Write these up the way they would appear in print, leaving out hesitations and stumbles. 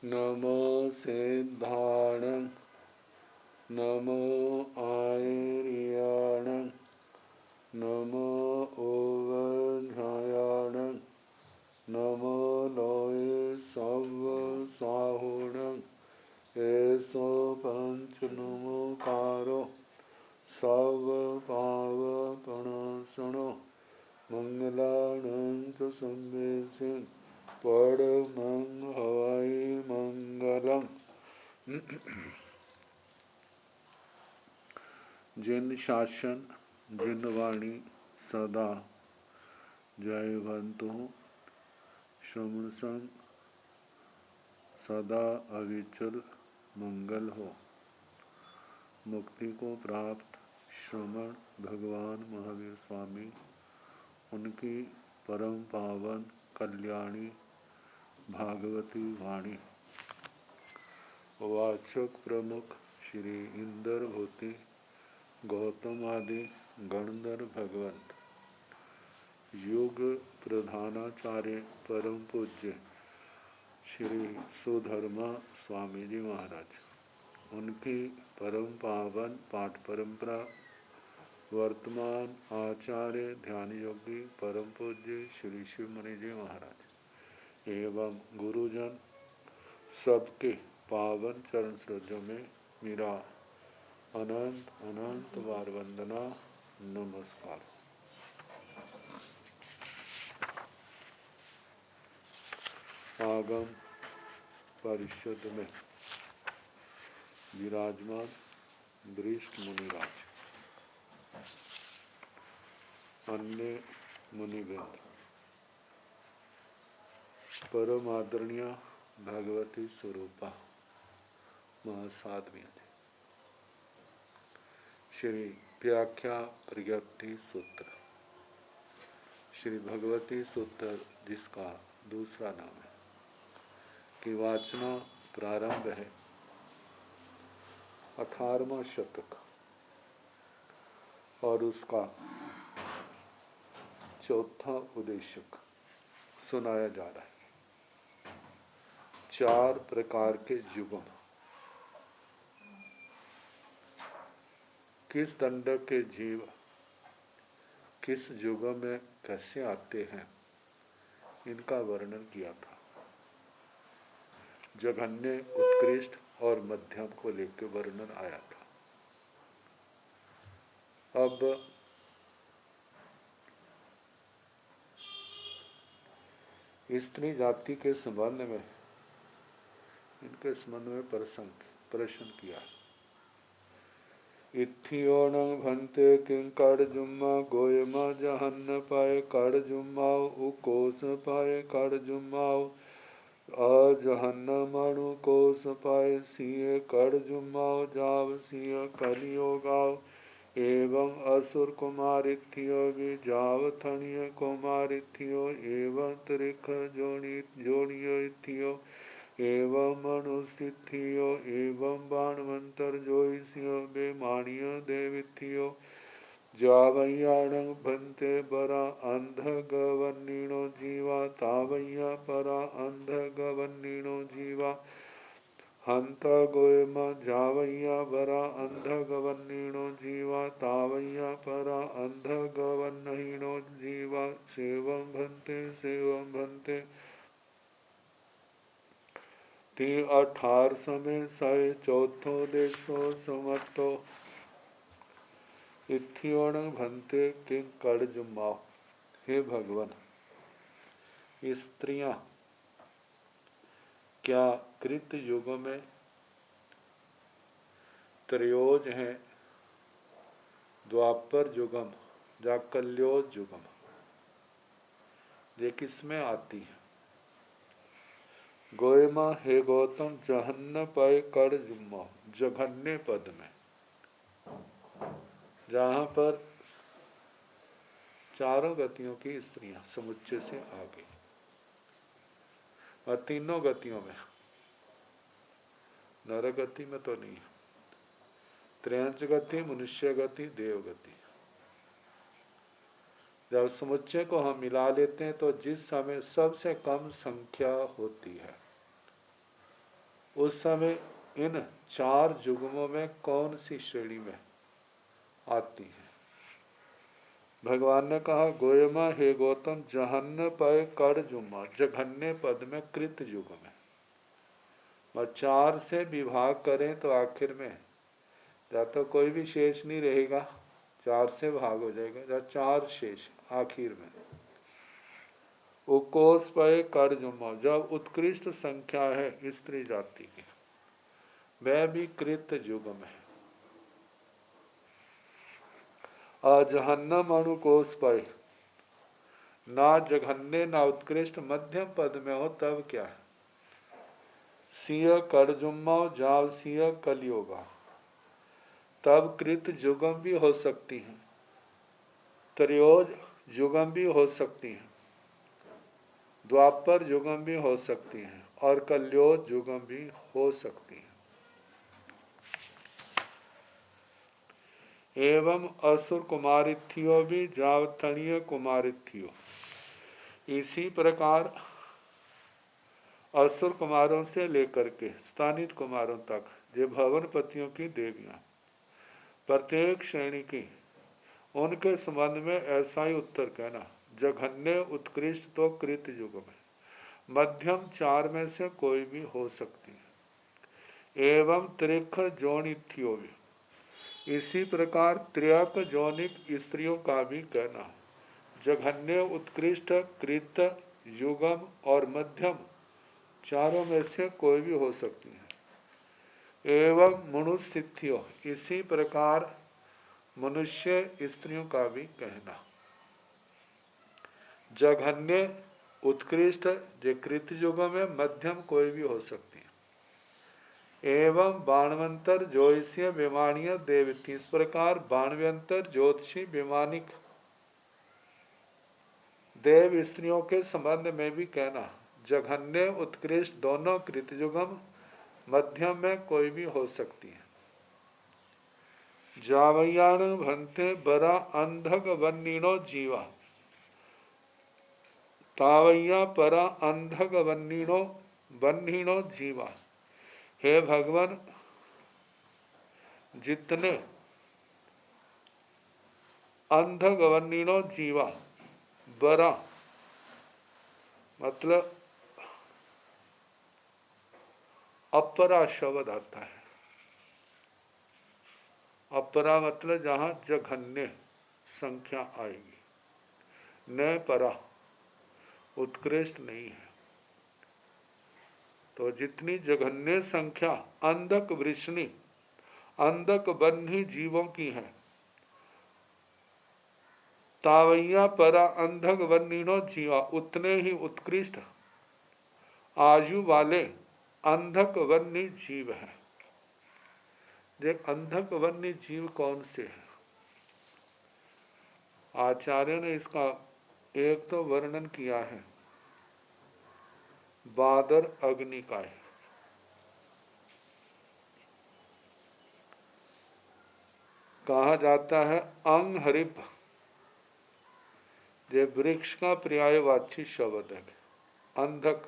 नमो सिद्धाणं नमो आयर्याणं नमो ओवध्यायाणं नमो लोये सवसाहुणं एषो पंचनमोकारो सर्वपावपणासनो मंगलानं च संवेशं परमं हवै मंगलम्। जिन शासन जिन वाणी सदा जयवंतु समसंग सदा अविचल मंगल हो। मुक्ति को प्राप्त श्रमण भगवान महावीर स्वामी उनकी परम पावन कल्याणी भागवती वाणी वाचक प्रमुख श्री इंदर भूति गौतम आदि गणधर भगवंत युग प्रधानाचार्य परम पूज्य श्री सुधर्मा स्वामी जी महाराज उनकी परम पावन पाठ परंपरा वर्तमान आचार्य ध्यान योगी परम पूज्य श्री शिव मुनि जी महाराज एवं गुरुजन सबके पावन चरण सरोजों में मेरा अनंत अनंत बार वंदना नमस्कार। आगम परिषद में विराजमान वरिष्ठ मुनिराज अन्य मुनिवृंद परम आदरणीय भगवती स्वरूपा महासाध्वी श्री व्याख्या प्रज्ञप्ति सूत्र श्री भगवती सूत्र जिसका दूसरा नाम है की वाचना प्रारंभ है 18वां शतक और उसका चौथा उद्देश्यक सुनाया जा रहा है। 4 प्रकार के युगम किस दंडक के जीव किस युग में कैसे आते हैं इनका वर्णन किया था। जघन्य उत्कृष्ट और मध्यम को लेकर वर्णन आया था। अब स्त्री जाति के संबंध में इनके संबंध में प्रश्न किया। इत्थियोणं भन्ते किंकर जुम्मा गोयमा जहन्न पाए कर जुम्माओ उकोस पाए कर जुम्माओ अजहन्न मणु कोस पाए सिंह कर जुम्माओ जाव सिंह कलियोगाओ एवं असुर कुमारिथियो भी जाव थणिय कुमारिथियो एवं त्रिख जोड़ियो इथियो एवं मनुष्यथियो एवं बाणवंतर जोइसियो बेमानियो देविथियो जावैयाणं भन्ते बरा अंध गवर्णिणो जीवा तावैया परा अंध गवर्णिणो जीवा हंता गोयमा जावैया बरा अंध गवर्णिणो जीवा तावैया परा अंध गवर्णिणो जीवा सेवं भन्ते ती 18 समय सय चौथो देशो समर्थो इत्थियोण भन्ते किंग कड़ जुम्माओ। हे भगवान स्त्रियां क्या कृत युग में त्रयोज हैं द्वापर युगम या कल्योज युगम ये किसमें आती है। गोयमा हे गौतम जहन्न पाए कर जुम्मा जघन्य पद में जहां पर चारों गतियों की स्त्रियां समुच्चय से आ गई और तीनों गतियों में नर गति में तो नहीं है। त्रयंच गति मनुष्य गति देव गति जब समुच्चय को हम मिला लेते हैं तो जिस समय सबसे कम संख्या होती है उस समय इन 4 युग्मों में कौन सी श्रेणी में आती है? भगवान ने कहा, गोयमा हे गौतम जहन्न पय कर जुम्मा, जघन्य पद में कृत युग में। और 4 से विभाग करें तो आखिर में या तो कोई भी शेष नहीं रहेगा, 4 से भाग हो जाएगा, या 4 शेष आखिर में। उकोस पय कर जुम्मा, जब उत्कृष्ट संख्या है स्त्री जाति की, वह भी कृत युग में। अजहन्नम अनुकोस पय, ना जघन्य ना उत्कृष्ट मध्यम पद में हो तब क्या है? सिंह करजुम्मा जाव सिंह कलियोगा, तब कृत युगम भी हो सकती है, त्रयोज युगम भी हो सकती है, द्वापर युगम भी हो सकती है, और कल्योज युगम भी हो सकती है। एवं असुर कुमारिथियों भी जावतणीय कुमारिथियों, इसी प्रकार असुर कुमारों से लेकर के स्थानित कुमारों तक जो भवनपतियों की देवियां, प्रत्येक श्रेणी की, उनके संबंध में ऐसा ही उत्तर कहना। जघन्य उत्कृष्ट तो कृत युग में, मध्यम 4 में से कोई भी हो सकती है। एवं त्रिख जोनिथियों भी, इसी प्रकार त्र्यक जोनिक स्त्रियों का भी कहना। जघन्य उत्कृष्ट कृत युगम और मध्यम 4 में से कोई भी हो सकती है। एवं मनुस्थितियों, इसी प्रकार मनुष्य स्त्रियों का भी कहना। जघन्य उत्कृष्ट जो कृत युगों में, मध्यम कोई भी हो सकती है। एवं बाणवंतर ज्योतिषीय विमानीय देवती, इस प्रकार बाणव्यंतर ज्योतिषी विमानिक देव स्त्रियों के संबंध में भी कहना। जघन्य उत्कृष्ट दोनों कृत युगम, मध्यम में कोई भी हो सकती है। जावयान भंते बरा अंधक वन्नीनो जीवा, तावैया परा अंधक वन्नीनो जीवा। हे भगवान, जितने अंधक वन्नीनो जीवा, बरा मतलब अपरा शब्द आता है। अपरा मतलब जहां जघन्य संख्या आएगी, न परा उत्कृष्ट नहीं है। तो जितनी जघन्य संख्या अंधक वृष्णि, अंधक बन्ही जीवों की है, तावैया परा अंधक वन्नीनो जीवा, उतने ही उत्कृष्ट आयु वाले अंधक वन्य जीव है। देख, अंधक वन्य जीव कौन से है? आचार्य ने इसका एक तो वर्णन किया है, बादर अग्निकाय। कहा जाता है अंग हरिप, जो वृक्ष का पर्यायवाची शब्द है, अंधक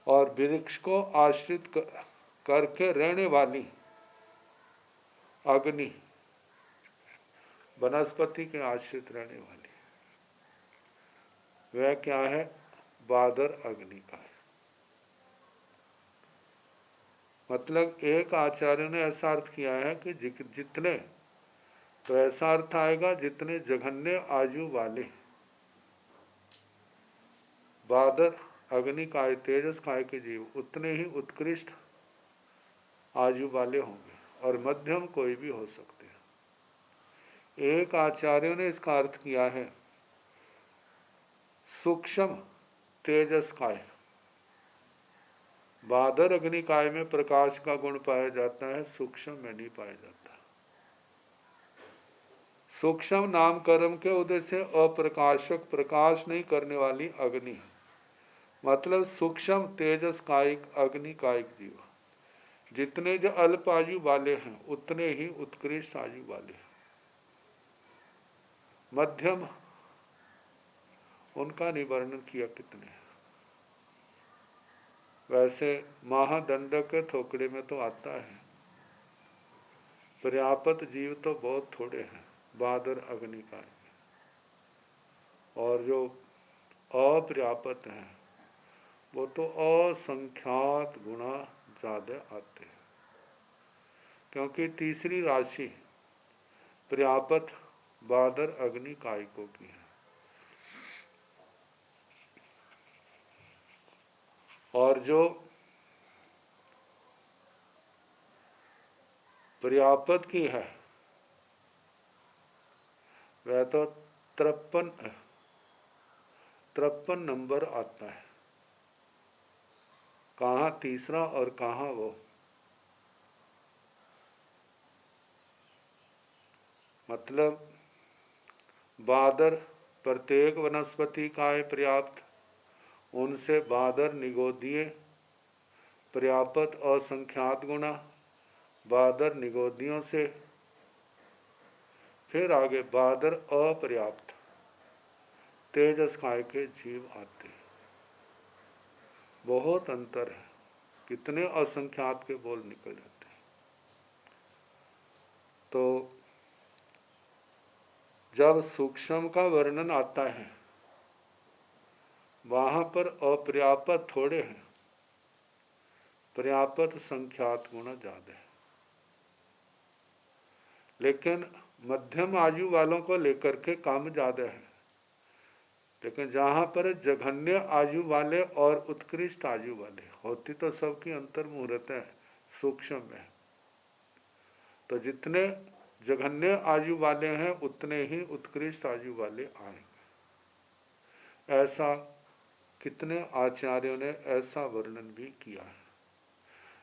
और वृक्ष को आश्रित करके रहने वाली अग्नि, वनस्पति के आश्रित रहने वाली, वह क्या है? बादर अग्नि का है। मतलब एक आचार्य ने ऐसा अर्थ किया है कि जितने, तो ऐसा अर्थ आएगा जितने जघन्य आयु वाले बादर अग्नि काय तेजस काय के जीव, उतने ही उत्कृष्ट आयु वाले होंगे, और मध्यम कोई भी हो सकते हैं। एक आचार्य ने इसका अर्थ किया है सूक्ष्म तेजस काय। बादर अग्निकाय में प्रकाश का गुण पाया जाता है, सूक्ष्म में नहीं पाया जाता। सूक्ष्म नाम कर्म के उदय से अप्रकाशक, प्रकाश नहीं करने वाली अग्नि, मतलब सूक्ष्म तेजस कायिक अग्नि कायिक जीव। जितने जो अल्प आयु वाले हैं उतने ही उत्कृष्ट आयु वाले हैं। मध्यम उनका निवर्णन किया कितने। वैसे महादंडक के थोकड़े में तो आता है। पर्याप्त जीव तो बहुत थोड़े हैं बादर अग्निकाय, और जो अपर्याप्त हैं वो तो असंख्यात गुना ज़्यादा आते हैं, क्योंकि तीसरी राशि पर्याप्त बादर अग्नि कायकों की है। और जो पर्याप्त की है वह तो 53 नंबर आता है। कहाँ तीसरा और कहाँ वो, मतलब बादर प्रत्येक वनस्पति का है पर्याप्त, उनसे बादर निगोदीय पर्याप्त असंख्यात गुना, बादर निगोदियों से फिर आगे बादर अपर्याप्त तेजस काय के जीव आते हैं। बहुत अंतर है, कितने असंख्यात के बोल निकल जाते हैं। तो जब सूक्ष्म का वर्णन आता है वहां पर अपर्याप्त थोड़े हैं, पर्याप्त संख्यात गुना ज्यादा है। लेकिन मध्यम आयु वालों को लेकर के काम ज्यादा है। लेकिन जहाँ पर जघन्य आयु वाले और उत्कृष्ट आयु वाले, होती तो सबकी अंतर मुहूर्तें सूक्ष्म में, तो जितने जघन्य आयु वाले हैं उतने ही उत्कृष्ट आयु वाले आएंगे। ऐसा कितने आचार्यों ने ऐसा वर्णन भी किया है।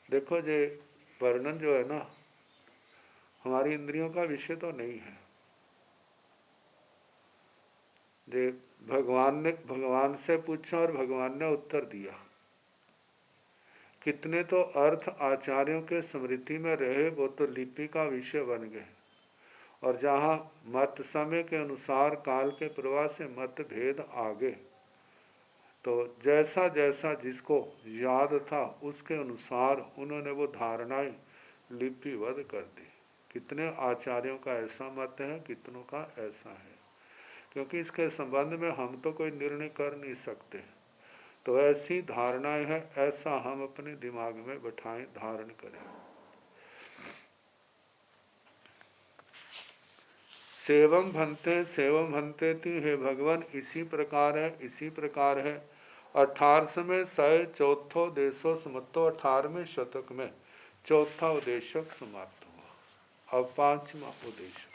देखो ये वर्णन जो है ना, हमारी इंद्रियों का विषय तो नहीं है। ये भगवान से पूछा और भगवान ने उत्तर दिया। कितने तो अर्थ आचार्यों के स्मृति में रहे, वो तो लिपि का विषय बन गए। और जहाँ मत समय के अनुसार काल के प्रवाह से मत भेद आ गए, तो जैसा जैसा जिसको याद था उसके अनुसार उन्होंने वो धारणाएं लिपिबद्ध कर दी। कितने आचार्यों का ऐसा मत है, कितनों का ऐसा है, क्योंकि इसके संबंध में हम तो कोई निर्णय कर नहीं सकते। तो ऐसी धारणाएं हैं, ऐसा हम अपने दिमाग में बैठाएं, धारण करें। सेवम भंते ती, हे भगवान इसी प्रकार है, इसी प्रकार है। 18वें सय चौथो देशो समतो 18वें शतक में चौथा उद्देशक समाप्त हुआ। अब 5वां उद्देशक।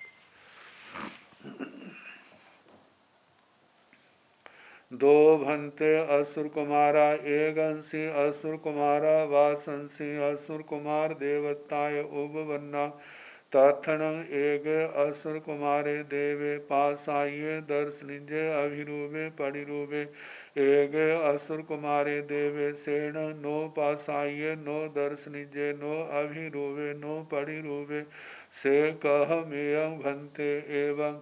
दो भंते असुर कुमारा, एक अंशी असुर कुमारा वासंसी असुर कुमार देवताय उपवन्ना तथन एक असुर कुमारे देवे पासाये दर्शनिजे अभिरूपे पणिरूपे एक असुर कुमारे देवे सेण नो पासाये नो दर्शनिजे नो अभिरूपे नो पणिरूपे से कहमेयं भंते एवं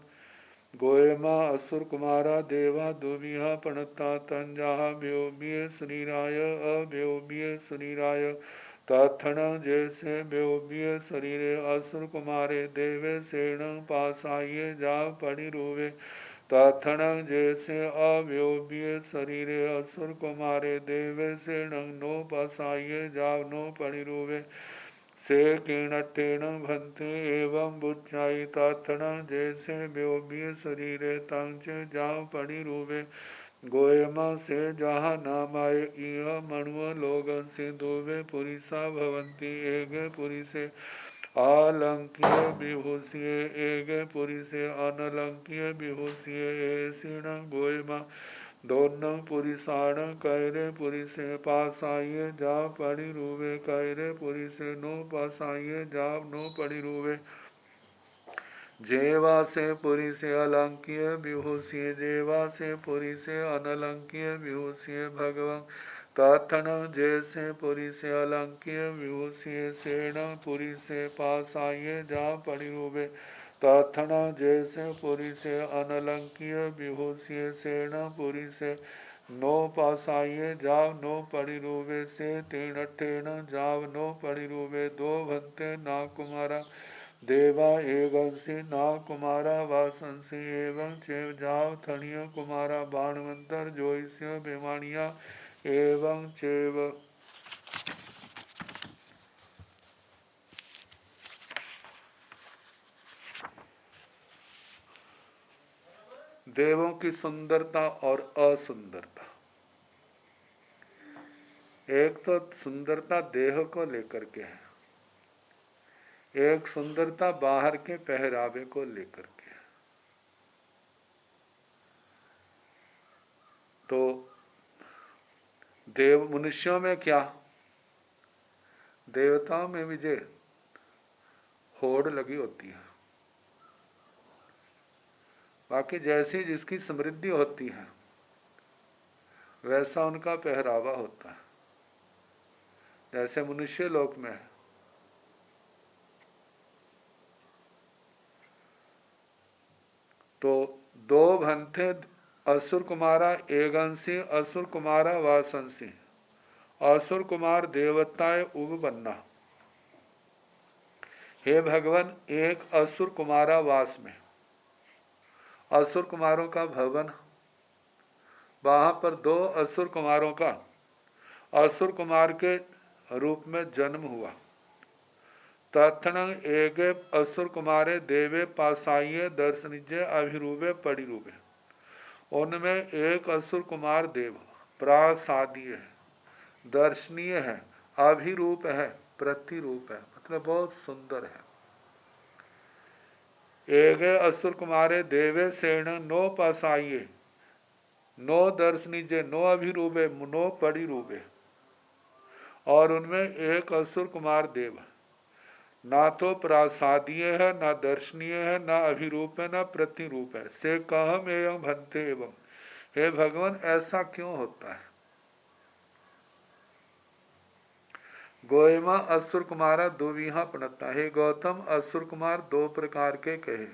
गोयमा असुर कुमारा देवा दुमिया पणता तंजा व्योम्य शरीराय अव्योम्य शरीराय तथण जैसे व्योम्य शरीरे असुर कुमारे देवे सेण पासाये जा पणिरूवे तथण जैसे अव्योम्य शरीरे असुर कुमारे देवे सेण नो पासाये जाव नो पणिरूवे से किणटेन भंते एवं बुच्चाई ताथण जैसे व्योम्य शरीरे तंच जाव पणिरूवे गोयमा से जहाँ नामाय इह मणुअ लोगन से दोवे पुरिसा भवंती एक पुरिसे अलंकीय विभूषिय एक पुरिसे अनलंकीय विभूषिय ऐसीण गोयमा दोनों पुरिसाण कैरे पुरिसे पासाये जा पणिरूवे कैरे पुरिसे नो पासाये जाव नो पणिरूवे जेवा से पुरी से अलंकीय विभूषिय जेवा से पुरी से अनलंकीय विभूषिय भगवं तथन जैसे पुरी से अलंकीय विभूषिय सेण पुरी से पासाये जा पणिरूपे तथन जैसे पुरी से अनलंकीय विभूषिय सेण पुरी से नो पासाइये जाव नो परिरूवे से तेण ठेण जाव नो परिरूवे दो भंते ना कुमारा देवा एवंसी ना कुमारा वासंसी एवं चेव जाव थणिय कुमारा बाणवंतर जोइस्य बेमानिया एवं चेव। देवों की सुंदरता और असुंदरता। एक तो सुंदरता देह को लेकर के है, एक सुंदरता बाहर के पहरावे को लेकर के है। तो देव मनुष्यों में क्या, देवताओं में विजय होड़ लगी होती है। बाकी जैसी जिसकी समृद्धि होती है वैसा उनका पहरावा होता है। जैसे मनुष्य लोक में है, तो दो भंथे असुर कुमारा एगंसी असुर कुमारा वासंसी। असुर कुमार देवताएं उब बनना। हे भगवान, एक असुर कुमारा वास में, असुर कुमारों का भवन, वहां पर दो असुर कुमारों का असुर कुमार के रूप में जन्म हुआ। तत्ण एगे असुर कुमारे देवे पासाइये दर्शनिजे अभिरूपे परिरूपे। उनमें एक असुर कुमार देव प्रासादीय है, दर्शनीय है, अभिरूप है, प्रतिरूप है, मतलब बहुत सुंदर है। एगे असुर कुमारे देवे सेण नो पासाइये नो दर्शनीजे नो अभिरूपे नो परिरूपे। और उनमें एक असुर कुमार देव ना तो प्रासादीय है, ना दर्शनीय है, ना अभिरूप है, ना प्रतिरूप है। से कहम एवं भंते एवं। हे भगवान, ऐसा क्यों होता है? गोयमा असुर कुमारा दुविहा पणता। हे गौतम, असुर कुमार दो प्रकार के कहे।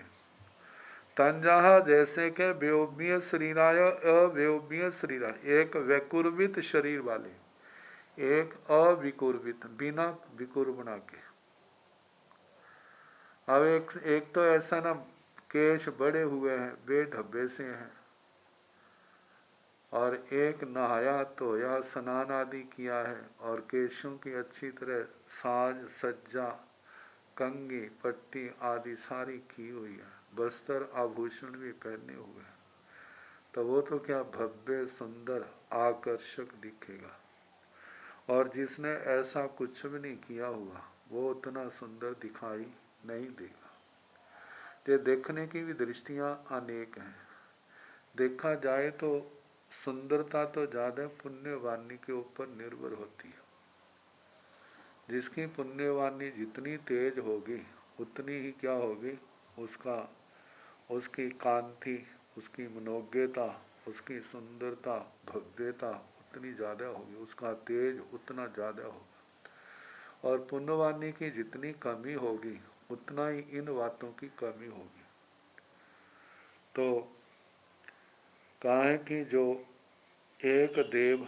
तंजाहा जैसे के व्योम्य शरीराय अव्योम्य शरीराय, एक वैकुर्वित शरीर वाले, एक अविकुर्वित बिना विकुर्बना के। अब एक तो ऐसा ना केश बड़े हुए हैं, बेढब्बे से हैं, और एक नहाया धोया स्नान आदि किया है और केशों की अच्छी तरह साज सज्जा कंघी पट्टी आदि सारी की हुई है, वस्त्र आभूषण भी पहने हुए हैं, तो वो तो क्या भव्य सुंदर आकर्षक दिखेगा। और जिसने ऐसा कुछ भी नहीं किया हुआ वो उतना सुंदर दिखाई नहीं देगा। ये देखने की भी दृष्टियां अनेक हैं। देखा जाए तो सुंदरता तो ज़्यादा पुण्यवानी के ऊपर निर्भर होती है। जिसकी पुण्यवानी जितनी तेज होगी उतनी ही क्या होगी, उसकी कांति, उसकी मनोज्ञता, उसकी सुंदरता भव्यता उतनी ज़्यादा होगी, उसका तेज उतना ज़्यादा होगा। और पुण्यवानी की जितनी कमी होगी उतना ही इन बातों की कमी होगी। तो कहा है कि जो एक देव,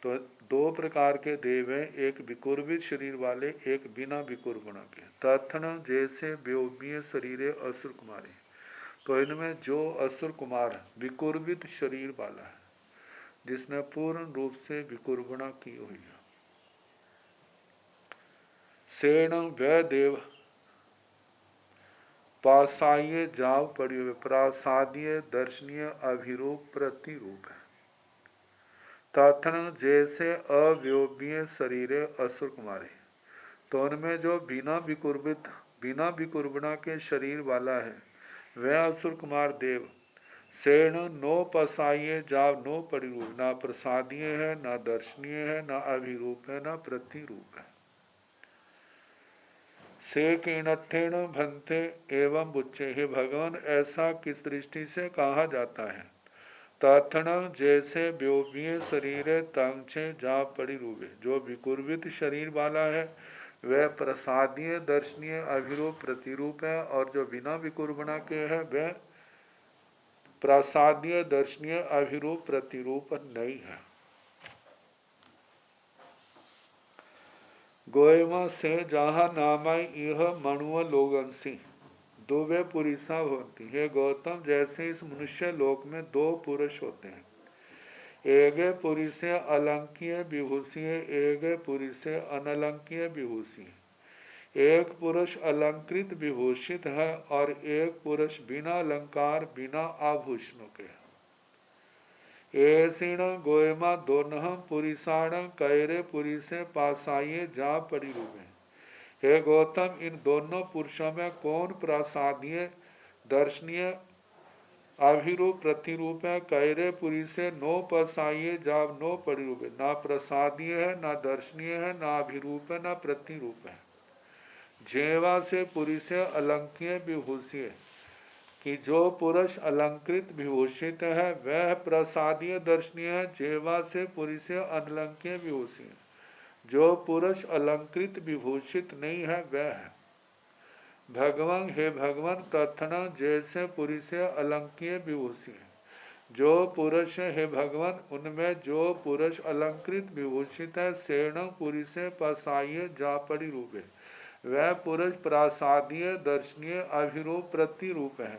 तो दो प्रकार के देव हैं, एक विकुर्वित शरीर वाले, एक बिना विकुर्बना के। तत्ण जैसे व्योम्य शरीरे असुर कुमारे। तो इनमें जो असुर कुमार विकुर्वित शरीर वाला है, जिसने पूर्ण रूप से विकुर्बना की हुई है, सेण वह देव पासाइये जाव पड़ी हुए प्रासादीय दर्शनीय अभिरूप प्रतिरूप है। तत्ण जैसे अव्योम्य शरीरे असुर कुमारे। तो उनमें जो बिना विकुर्बना के शरीर वाला है वह असुर कुमार देव सेण नो पसाइये जाव नो परिरूप, ना प्रसादीय है, ना दर्शनीय है, ना अभिरूप है, ना प्रतिरूप है। से कीणठेण भंते एवं बुच्चे। हे भगवान, ऐसा किस दृष्टि से कहा जाता है? तत्ण जैसे व्योम्य शरीर तंक्षे जा पड़ी रूपे। जो विकुर्वित शरीर वाला है वह प्रसादीय दर्शनीय अभिरूप प्रतिरूप है, और जो बिना विकुर्बना के है वह प्रसादीय दर्शनीय अभिरूप प्रतिरूप नहीं है। गोयमा से जहाँ नामाय यह मणुव लोगंसी दुवे पुरुषा भवंती। हे गौतम, जैसे इस मनुष्य लोक में दो पुरुष होते हैं, एगे पुरुषे अलंकीय विभूषी, एगे पुरुषे अनलंकीय विभूषी। एक पुरुष अलंकृत विभूषित है और एक पुरुष बिना अलंकार बिना आभूषणों के है। ऐसीण गोयमा दोनों पुरुषाण कैरे पुरुषे पासाइये जा परिरूपे। हे गौतम, इन दोनों पुरुषों में कौन प्रसादीय दर्शनीय अभिरूप प्रतिरूप है? कैरे पुरुषे नो पसाइये जाव नो परिरूपे। ना प्रसादीय है, ना दर्शनीय है, ना अभिरूप है, ना प्रतिरूप है। जेवा से पुरुषे अलंकीय विभूषित कि जो पुरुष अलंकृत विभूषित है वह प्रसादीय दर्शनीय है। जेवा से पुरुषे अनलंकीय विभूषित जो पुरुष अलंकृत विभूषित नहीं है वह है। भगवान, हे भगवान, तथना जैसे पुरुषे अलंकीय विभूषित जो पुरुष है, हे भगवान, उनमें जो पुरुष अलंकृत विभूषित है, सेण पुरुषे पसाइये जा परिरूपे, वह पुरुष प्रासादीय दर्शनीय अभिरूप प्रतिरूप है।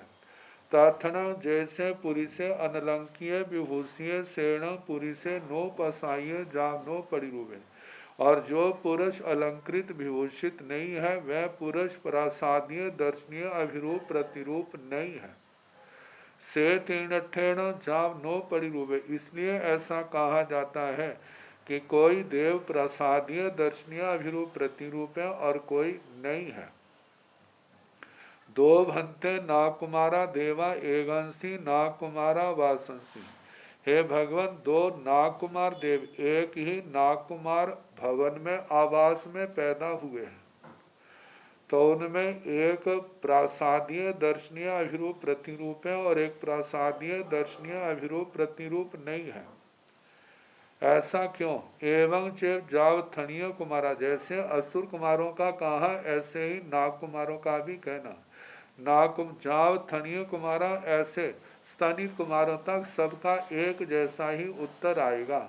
तथना जैसे पुरुषे अनलंकीय विभूषीय सेण पुरुषे नो पसाइये जा नो परिरूपे, और जो पुरुष अलंकृत विभूषित नहीं है वह पुरुष प्रासादीय दर्शनीय अभिरूप प्रतिरूप नहीं है। से तीर्णठेण जाव नो परिरूपे, इसलिए ऐसा कहा जाता है कि कोई देव प्रसादीय दर्शनीय अभिरूप प्रतिरूप है और कोई नहीं है। दो भंते नाकुमारा देवा एगंसी नाकुमारा वासंसी। हे भगवान, दो नाकुमार देव एक ही नाकुमार भवन में आवास में पैदा हुए हैं, तो उनमें एक प्रासादीय दर्शनीय अभिरूप प्रतिरूप है और एक प्रासादीय दर्शनीय अभिरूप प्रतिरूप नहीं है। ऐसा क्यों? एवं चेव जाव थनीय कुमारा, जैसे असुर कुमारों का कहा ऐसे ही नाग कुमारों का भी कहना। नाकुम जाव थनीय कुमारा, ऐसे स्तनित कुमारों तक सबका एक जैसा ही उत्तर आएगा।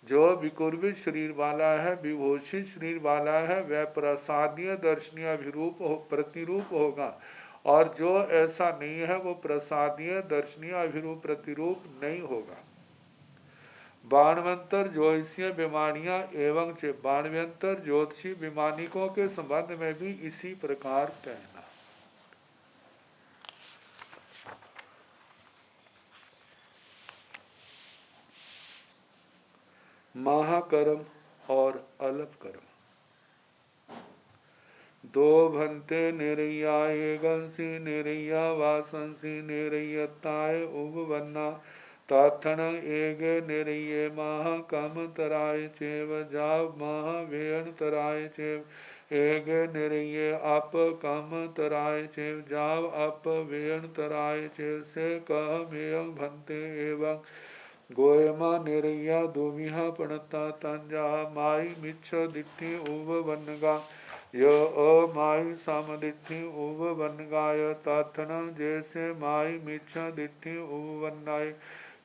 जो विकुर्वित शरीर वाला है, विभूषित शरीर वाला है, वह प्रसादीय दर्शनीय अभिरूप प्रतिरूप होगा, और जो ऐसा नहीं है वो प्रसादीय दर्शनीय अभिरूप प्रतिरूप नहीं होगा। बाणवंतर ज्योतिषीय विमानियां एवं चे, बाणव्यंतर ज्योतिषी विमानिकों के संबंध में भी इसी प्रकार कहना। महाकर्म और अल्प कर्म। दो भंते निरैया एगंसी निरैया वासंसी निरैयताय उगवन्ना। ताथण एगे निरये महा कम तराय चेव जाव महा वेण तराय चेव एगे निरये अप कम तराय चेव जाव अप वेण तराय चेव से कह मेयं भंते एवं गोयमा निरैया दुमिहा पणता तंजा माई मिच्छ दिट्ठी उव वनगा य माई सामदिट्ठी उव वनगाय। ताथण जैसे माई मिच्छ दिट्ठी उव वनाय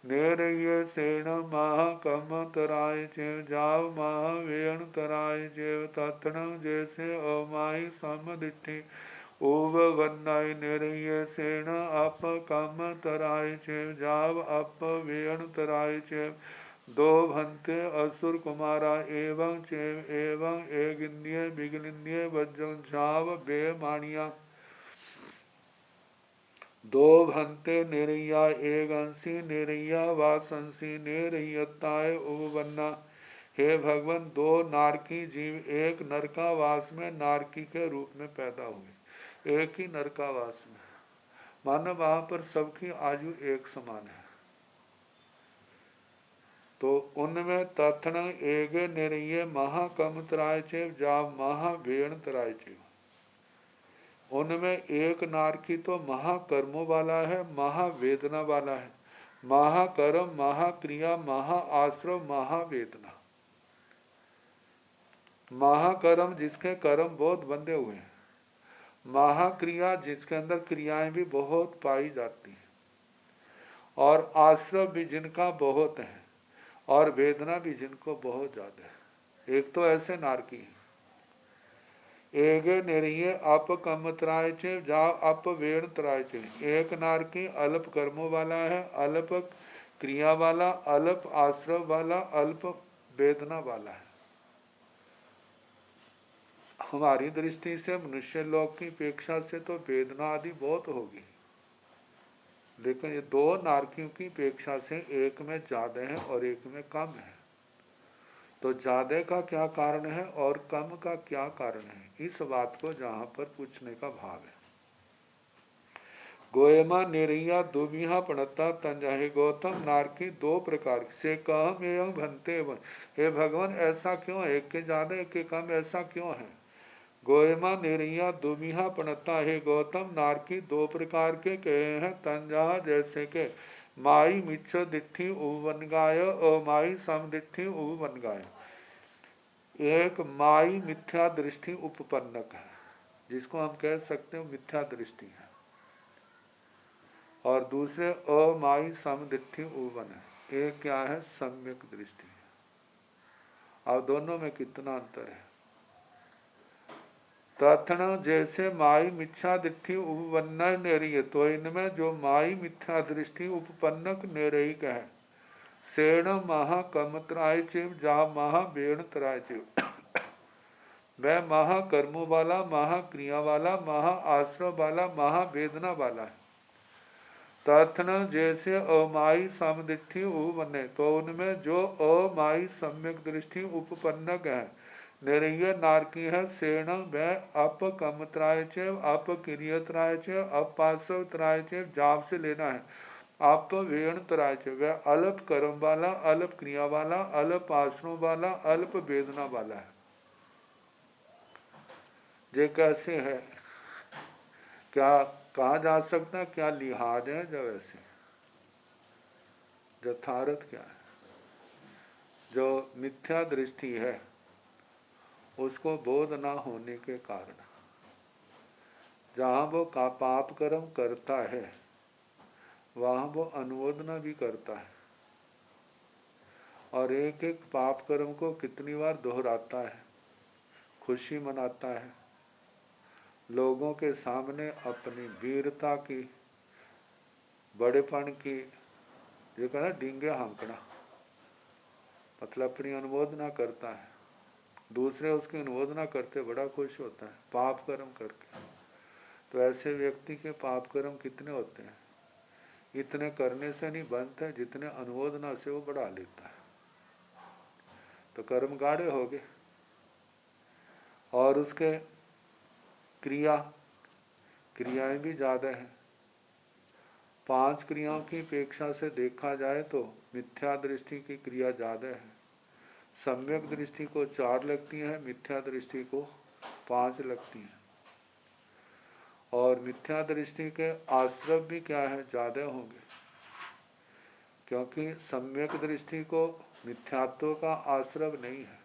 निरय सेण महा कम तराय चेव जाव महा वेण तराय चेव। ताथण जैसे अमाई समदिट्ठी उव वनाय निरय सेण अप कम तराय चेव जाव अप वेण तराय चेव। दो भंते असुर कुमारा एवं चेव एवं एगिन्य बिगलिन्य वज्रं जाव बे माणिया। दो भंते निरैया एगंसी निरैया वासंसी निरैयताय उवन्ना। हे भगवान, दो नारकी जीव एक नरकावास में नारकी के रूप में पैदा हुए, एक ही नरकावास में। मानो वहां पर सबकी आयु एक समान है। तो उनमें तथन एगे निरये महाकम तराय चेव जाव महावेण तराय चेव। उनमें एक नारकी तो महाकर्मों वाला है, महावेदना वाला है। महाकर्म, महाक्रिया, महाआश्रव, महावेदना। महाकर्म जिसके कर्म बहुत बंधे हुए हैं, महाक्रिया जिसके अंदर क्रियाएं भी बहुत पाई जाती हैं, और आश्रव भी जिनका बहुत है और वेदना भी जिनको बहुत ज़्यादा है। एक तो ऐसे नारकी हैं, एगे निरिय अप कम त्राय चे जा अप वेण त्राय चे। एक नारकी अल्प कर्मों वाला है, अल्प क्रिया वाला, अल्प आश्रव वाला, अल्प वेदना वाला है। हमारी दृष्टि से मनुष्य लोक की अपेक्षा से तो वेदना आदि बहुत होगी, लेकिन ये दो नारकियों की अपेक्षा से एक में ज्यादा है और एक में कम है। तो ज्यादा का क्या कारण है और कम का क्या कारण है, इस बात को जहां पर पूछने का भाव है। गोयमा निरिया दुबिहा पणता तंजाहि गौतम नारकी दो प्रकार से कहम एवं भनते एवं। हे भगवान ऐसा क्यों है, एक के ज्यादा एक के कम, ऐसा क्यों है। गोयमा निरिया दुमिहा पणता, हे गौतम नारकी दो प्रकार के कहे हैं तंजहा, जैसे के माई मिच्छ दिट्ठी उपवन गाय और माई सम दिट्ठी उपवन गाय। एक माई मिथ्या दृष्टि उपपन्नक है, जिसको हम कह सकते हैं मिथ्या दृष्टि है, और दूसरे अमाई सम दिट्ठी उपवन है। एक क्या है, सम्यक दृष्टि है। अब दोनों में कितना अंतर है। तथन जैसे माई मिथ्या दृष्टि उपपन्न निरय, तो इनमें जो माई मिथ्या दृष्टि उपपन्नक निरयिक है, सेण महा कम त्राय चिव जा महा बेण त्राय चिव। वह महा कर्मों वाला, महा क्रिया वाला, महा आश्रव वाला, महा वेदना वाला है। तथन जैसे अमाई समदृष्टि उपपन्न, तो उनमें जो अमाई सम्यक दृष्टि उपपन्नक है, निरय नारकी है, सेण वह अप कम त्राय चेव, अप क्रिय त्राय चेव, अप पार्श्व त्राय चेव, जाप से लेना है, अप वेण त्राय चेव, वह अल्प कर्म वाला, अल्प क्रिया वाला, अल्प आश्रम वाला, अल्प वेदना वाला है। ये कैसे है, क्या कहा जा सकता है, क्या लिहाज है जब ऐसे, यथार्थ क्या है। जो मिथ्या दृष्टि है उसको बोध ना होने के कारण जहाँ वो का पाप कर्म करता है वहाँ वो अनुमोदना भी करता है, और एक एक पाप कर्म को कितनी बार दोहराता है, खुशी मनाता है, लोगों के सामने अपनी वीरता की, बड़ेपन की, जो कहना डींगे हाँकना, मतलब अपनी अनुमोदना करता है। दूसरे उसकी अनुमोदना करते बड़ा खुश होता है पाप कर्म करके। तो ऐसे व्यक्ति के पाप कर्म कितने होते हैं, इतने करने से नहीं बनते जितने अनुमोदना से वो बढ़ा लेता है। तो कर्म गाढ़े हो गए। और उसके क्रियाएं भी ज्यादा हैं। 5 क्रियाओं की अपेक्षा से देखा जाए तो मिथ्या दृष्टि की क्रिया ज्यादा है। सम्यक दृष्टि को 4 लगती है, मिथ्या दृष्टि को 5 लगती है। और मिथ्या दृष्टि के आश्रव भी क्या है, ज्यादा होंगे, क्योंकि सम्यक दृष्टि को मिथ्यात्व का आश्रव नहीं है,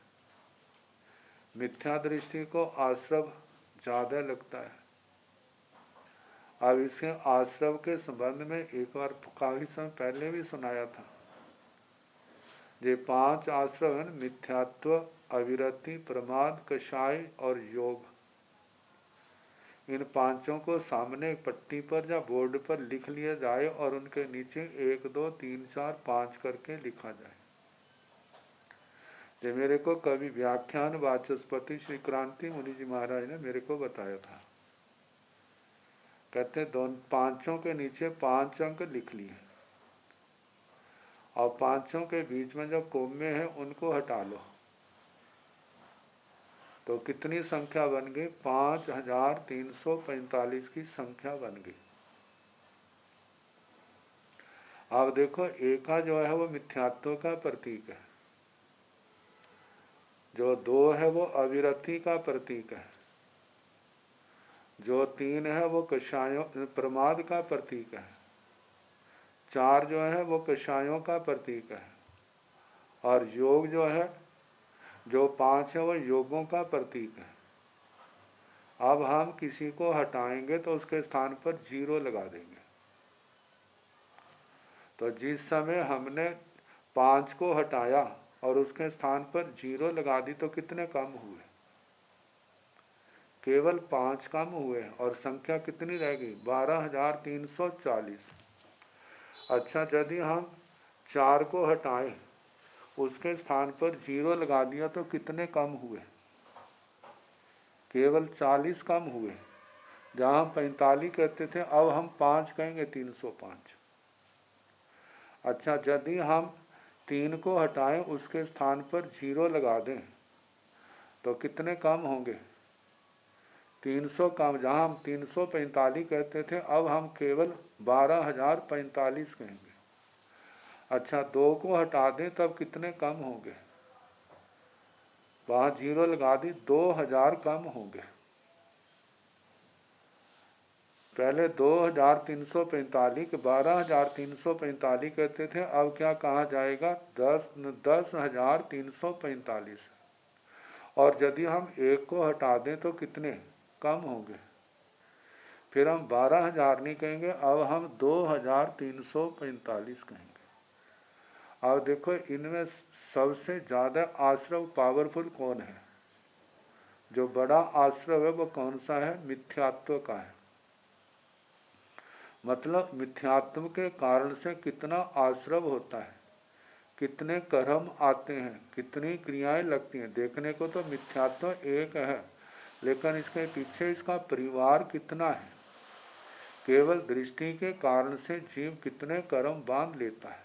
मिथ्या दृष्टि को आश्रव ज्यादा लगता है। अब इसके आश्रव के संबंध में एक बार काफी समय पहले भी सुनाया था। ये 5 आश्रव है, मिथ्यात्व, अविरति, प्रमाद, कषाय और योग। इन 5 को सामने पट्टी पर या बोर्ड पर लिख लिया जाए और उनके नीचे 1 2 3 4 5 करके लिखा जाए। ये मेरे को कभी व्याख्यान वाचस्पति श्री क्रांति मुनि जी महाराज ने मेरे को बताया था। कहते 5 के नीचे 5 अंक लिख लिए और 5 के बीच में जो कोम्मे हैं उनको हटा लो, तो कितनी संख्या बन गई, 5345 की संख्या बन गई। अब देखो, एका जो है वो मिथ्यात्व का प्रतीक है, जो 2 है वो अविरति का प्रतीक है, जो 3 है वो कषायों प्रमाद का प्रतीक है, 4 जो है वो कषायों का प्रतीक है, और योग जो है जो 5 है वो योगों का प्रतीक है। अब हम किसी को हटाएंगे तो उसके स्थान पर 0 लगा देंगे, तो जिस समय हमने 5 को हटाया और उसके स्थान पर 0 लगा दी तो कितने कम हुए? केवल 5 कम हुए और संख्या कितनी रह गई? 12,340। अच्छा, यदि हम 4 को हटाएं उसके स्थान पर 0 लगा दिया तो कितने कम हुए? केवल 40 कम हुए। जहाँ हम 45 कहते थे अब हम 5 कहेंगे, 305। अच्छा, यदि हम 3 को हटाएं उसके स्थान पर 0 लगा दें तो कितने कम होंगे? 300 कम। जहाँ हम 345 कहते थे अब हम केवल 12,045 कहेंगे। अच्छा, 2 को हटा दें तब कितने कम होंगे? वहाँ 0 लगा दी, 2,000 कम होंगे। पहले 2,345 के 12,345 कहते थे, अब क्या कहा जाएगा? 10,345। और यदि हम 1 को हटा दें तो कितने कम होंगे? फिर हम 12,000 नहीं कहेंगे, अब हम 2,345 कहेंगे। अब देखो, इनमें सबसे ज़्यादा आश्रव पावरफुल कौन है? जो बड़ा आश्रव है वो कौन सा है? मिथ्यात्व का है। मतलब मिथ्यात्व के कारण से कितना आश्रव होता है, कितने कर्म आते हैं, कितनी क्रियाएं लगती हैं। देखने को तो मिथ्यात्व एक है, लेकिन इसके पीछे इसका परिवार कितना है। केवल दृष्टि के कारण से जीव कितने कर्म बांध लेता है,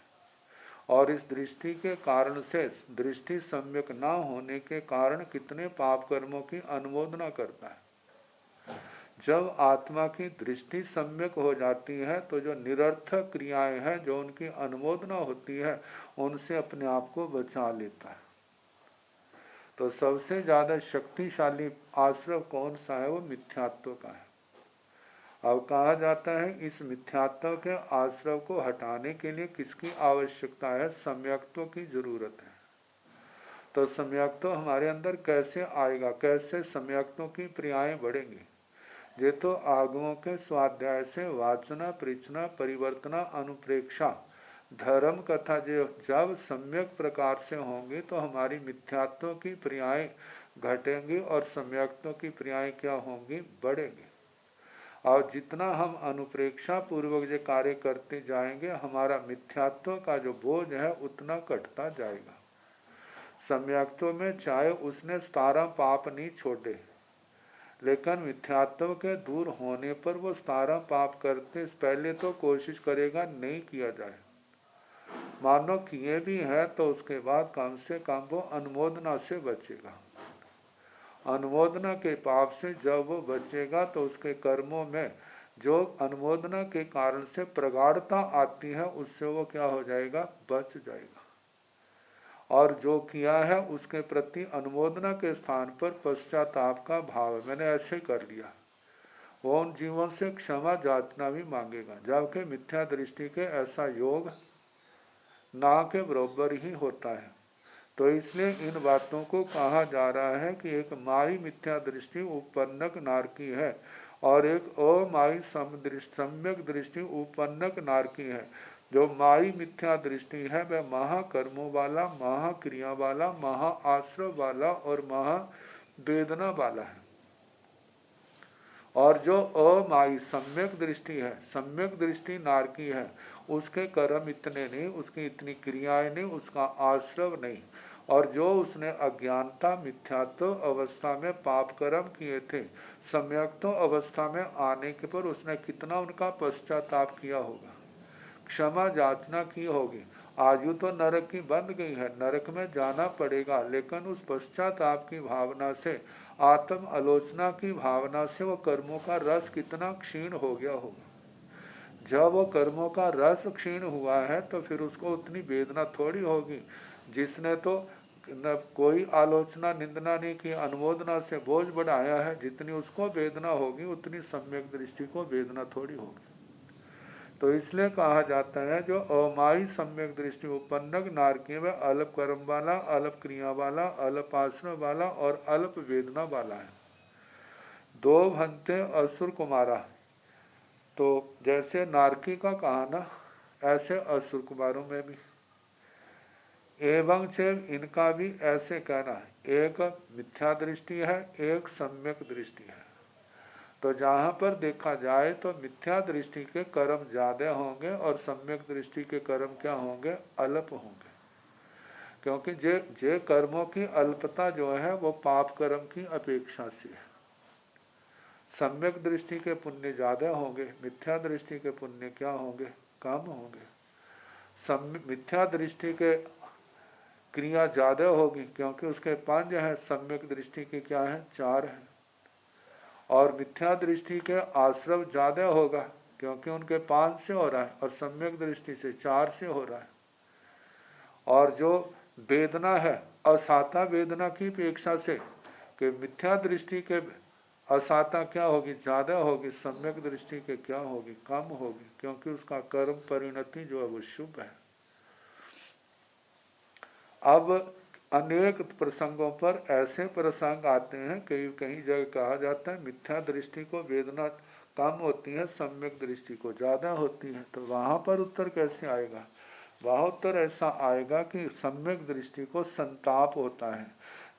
और इस दृष्टि के कारण से, दृष्टि सम्यक ना होने के कारण कितने पाप कर्मों की अनुमोदना करता है। जब आत्मा की दृष्टि सम्यक हो जाती है तो जो निरर्थक क्रियाएं हैं, जो उनकी अनुमोदना होती है, उनसे अपने आप को बचा लेता है। तो सबसे ज़्यादा शक्तिशाली आश्रव कौन सा है? वो मिथ्यात्व का है। अब कहा जाता है इस मिथ्यात्व के आश्रव को हटाने के लिए किसकी आवश्यकता है? सम्यक्त्व की जरूरत है। तो सम्यक्त्व हमारे अंदर कैसे आएगा? कैसे सम्यक्त्व की क्रियाएं बढ़ेंगी? ये तो आगमों के स्वाध्याय से वाचना, प्रचना, परिवर्तना, अनुप्रेक्षा, धर्म कथा जो जब सम्यक प्रकार से होंगे तो हमारी मिथ्यात्व की क्रियाएं घटेंगी और सम्यक्त्व की क्रियाएं क्या होंगी? बढ़ेंगी। और जितना हम अनुप्रेक्षा पूर्वक जो कार्य करते जाएंगे, हमारा मिथ्यात्व का जो बोझ है उतना कटता जाएगा। सम्यक्त्व में चाहे उसने 17 पाप नहीं छोड़े, लेकिन मिथ्यात्व के दूर होने पर वो 17 पाप करते पहले तो कोशिश करेगा नहीं किया जाए। मानो किए भी है तो उसके बाद कम से कम वो अनुमोदना से बचेगा। अनुमोदना के पाप से जब वो बचेगा तो उसके कर्मों में जो अनुमोदना के कारण से प्रगाढ़ता आती है, उससे वो क्या हो जाएगा? बच जाएगा। और जो किया है उसके प्रति अनुमोदना के स्थान पर पश्चाताप का भाव, मैंने ऐसे कर लिया, वो उन जीवों से क्षमा याचना भी मांगेगा। जबकि मिथ्या दृष्टि के ऐसा योग ना के बराबर ही होता है। तो इसलिए इन बातों को कहा जा रहा है कि एक माई मिथ्या दृष्टि उपन्नक नारकी है और एक अमाई सम्यक दृष्टि उपन्नक नारकी है। जो माई मिथ्या दृष्टि है वह महाकर्मों वाला, महाक्रिया वाला, महा आश्रव वाला और महावेदना वाला है। और जो अमाई सम्यक दृष्टि है, सम्यक दृष्टि नारकी है, उसके कर्म इतने नहीं, उसकी इतनी क्रियाएं नहीं, उसका आश्रव नहीं। और जो उसने अज्ञानता मिथ्यात्व अवस्था में पाप कर्म किए थे, सम्यक्त्व अवस्था में आने के पर उसने कितना उनका पश्चाताप किया होगा, क्षमा याचना की होगी। आयु तो नरक की बंध गई है, नरक में जाना पड़ेगा, लेकिन उस पश्चाताप की भावना से, आत्म आलोचना की भावना से वो कर्मों का रस कितना क्षीण हो गया होगा। जब वो कर्मों का रस क्षीण हुआ है तो फिर उसको उतनी वेदना थोड़ी होगी। जिसने तो न कोई आलोचना निंदना नहीं की, अनुमोदना से बोझ बढ़ाया है, जितनी उसको वेदना होगी उतनी सम्यक दृष्टि को वेदना थोड़ी होगी। तो इसलिए कहा जाता है जो अमाई सम्यक दृष्टि उपन्नक नारकी में अल्प कर्म वाला, अल्प क्रिया वाला, अल्प आश्रम वाला और अल्प वेदना वाला है। दो भंते असुर कुमारा, तो जैसे नारकी का कहा ना, ऐसे असुर कुमारों में भी। एवं चेव इनका भी ऐसे कहना है, एक मिथ्या दृष्टि है, एक सम्यक दृष्टि है। तो जहाँ पर देखा जाए तो मिथ्या दृष्टि के कर्म ज्यादा होंगे और सम्यक दृष्टि के कर्म क्या होंगे, अल्प होंगे। क्योंकि जे कर्मों की अल्पता जो है वो पाप कर्म की अपेक्षा से है। सम्यक दृष्टि के पुण्य ज्यादा होंगे, मिथ्या दृष्टि के पुण्य क्या होंगे, कम होंगे। मिथ्या दृष्टि के क्रिया ज्यादा होगी क्योंकि उसके 5 है, सम्यक दृष्टि के क्या है, 4 है। और मिथ्या दृष्टि के आश्रव ज्यादा होगा क्योंकि उनके 5 से हो रहा है और सम्यक दृष्टि से 4 से हो रहा है। और जो वेदना है असाता वेदना की अपेक्षा से कि मिथ्या दृष्टि के असाता क्या होगी, ज्यादा होगी, सम्यक दृष्टि के क्या होगी, कम होगी, क्योंकि उसका कर्म परिणति जो है वो शुभ है। अब अनेक प्रसंगों पर ऐसे प्रसंग आते हैं, कई कहीं जगह कहा जाता है मिथ्या दृष्टि को वेदना कम होती है, सम्यक दृष्टि को ज्यादा होती है। तो वहां पर उत्तर कैसे आएगा, वहां उत्तर ऐसा आएगा कि सम्यक दृष्टि को संताप होता है।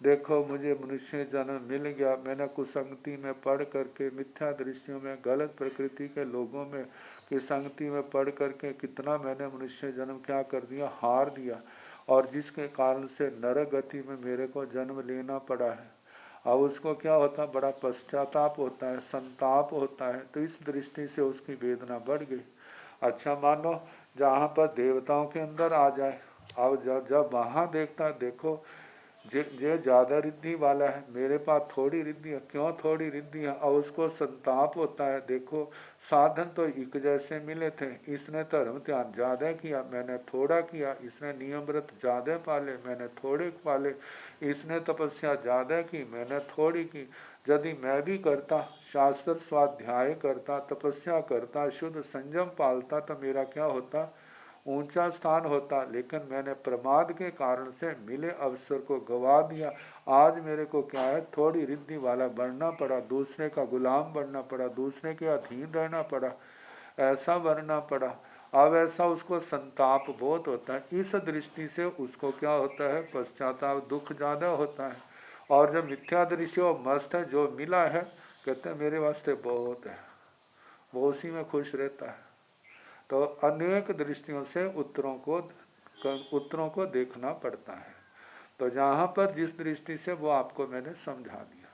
देखो मुझे मनुष्य जन्म मिल गया, मैंने कुसंगति में पढ़ करके, मिथ्या दृष्टियों में, गलत प्रकृति के लोगों में की संगति में पढ़ करके कितना मैंने मनुष्य जन्म क्या कर दिया, हार दिया, और जिसके कारण से नरक गति में मेरे को जन्म लेना पड़ा है। अब उसको क्या होता है, बड़ा पश्चाताप होता है, संताप होता है। तो इस दृष्टि से उसकी वेदना बढ़ गई। अच्छा मानो जहाँ पर देवताओं के अंदर आ जाए, अब जब वहाँ देखता, देखो जो ज्यादा रिद्धि वाला है, मेरे पास थोड़ी रिद्धि है, क्यों थोड़ी रिद्धि है, और उसको संताप होता है। देखो साधन तो एक जैसे मिले थे, इसने धर्म ध्यान ज्यादा किया, मैंने थोड़ा किया, इसने नियम व्रत ज्यादा पाले, मैंने थोड़े पाले, इसने तपस्या ज्यादा की, मैंने थोड़ी की। यदि मैं भी करता, शास्त्र स्वाध्याय करता, तपस्या करता, शुद्ध संयम पालता, तो मेरा क्या होता, ऊंचा स्थान होता। लेकिन मैंने प्रमाद के कारण से मिले अवसर को गवा दिया। आज मेरे को क्या है, थोड़ी रिद्धि वाला बनना पड़ा, दूसरे का गुलाम बनना पड़ा, दूसरे के अधीन रहना पड़ा, ऐसा बनना पड़ा। अब ऐसा उसको संताप बहुत होता है। इस दृष्टि से उसको क्या होता है, पश्चाताप, दुख ज्यादा होता है। और जब मिथ्या दृष्टि और मस्त है, जो मिला है कहते हैं मेरे वास्ते बहुत है, वो उसी में खुश रहता है। तो अनेक दृष्टियों से उत्तरों को देखना पड़ता है। तो जहाँ पर जिस दृष्टि से वो आपको मैंने समझा दिया।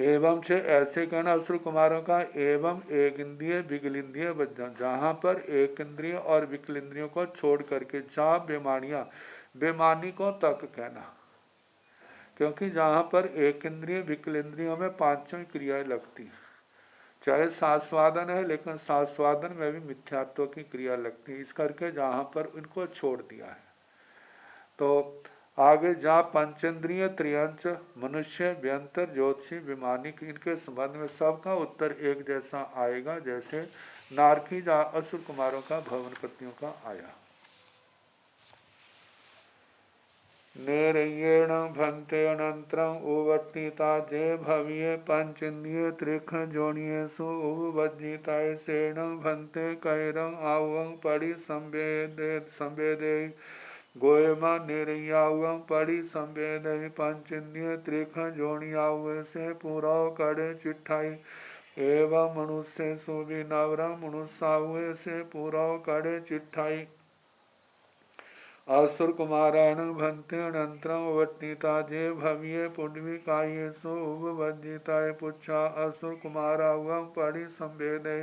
एवं से ऐसे कहना असुर कुमारों का, एवं एक इंद्रिय विकलिंद्रिय वज्जन, जहाँ पर एक इंद्रिय और विकलिंद्रियों को छोड़ करके जहाँ बेमानियाँ, बेमानी को तक कहना। क्योंकि जहाँ पर एक इंद्रिय विकलेंद्रियों में 5 क्रियाएं लगती हैं, चाहे सास्वादन है लेकिन सास्वादन में भी मिथ्यात्व की क्रिया लगती है, इस करके जहाँ पर इनको छोड़ दिया है। तो आगे जहाँ पंचेंद्रिय, त्रियंच, मनुष्य, व्यंतर, ज्योतिषी, विमानिक, इनके संबंध में सबका उत्तर एक जैसा आएगा, जैसे नारकी जहाँ असुर कुमारों का भवनपतियों का आया। नेरयेण भंते अनंतरं उवर्तिता जे भव्ये पंचेन्द्रिय त्रिख जोनियेषु उवज्जिताय सेण भंते कैरं आवं परि संवेदे गोयमा निर्यावं परि संवेदे पंचेन्द्रिय त्रिख जोनियाव से पूरा करे चिट्ठाई एवं मनुष्य सुविनवरं मनुष्याव से पूरा करे चिट्ठाई। असुर कुमाराण भंते अनंतरम वर्तिता जे भव्ये पुण्यकायेषु उपवज्जिताय पुच्छा असुर कुमारावं परि संवेदे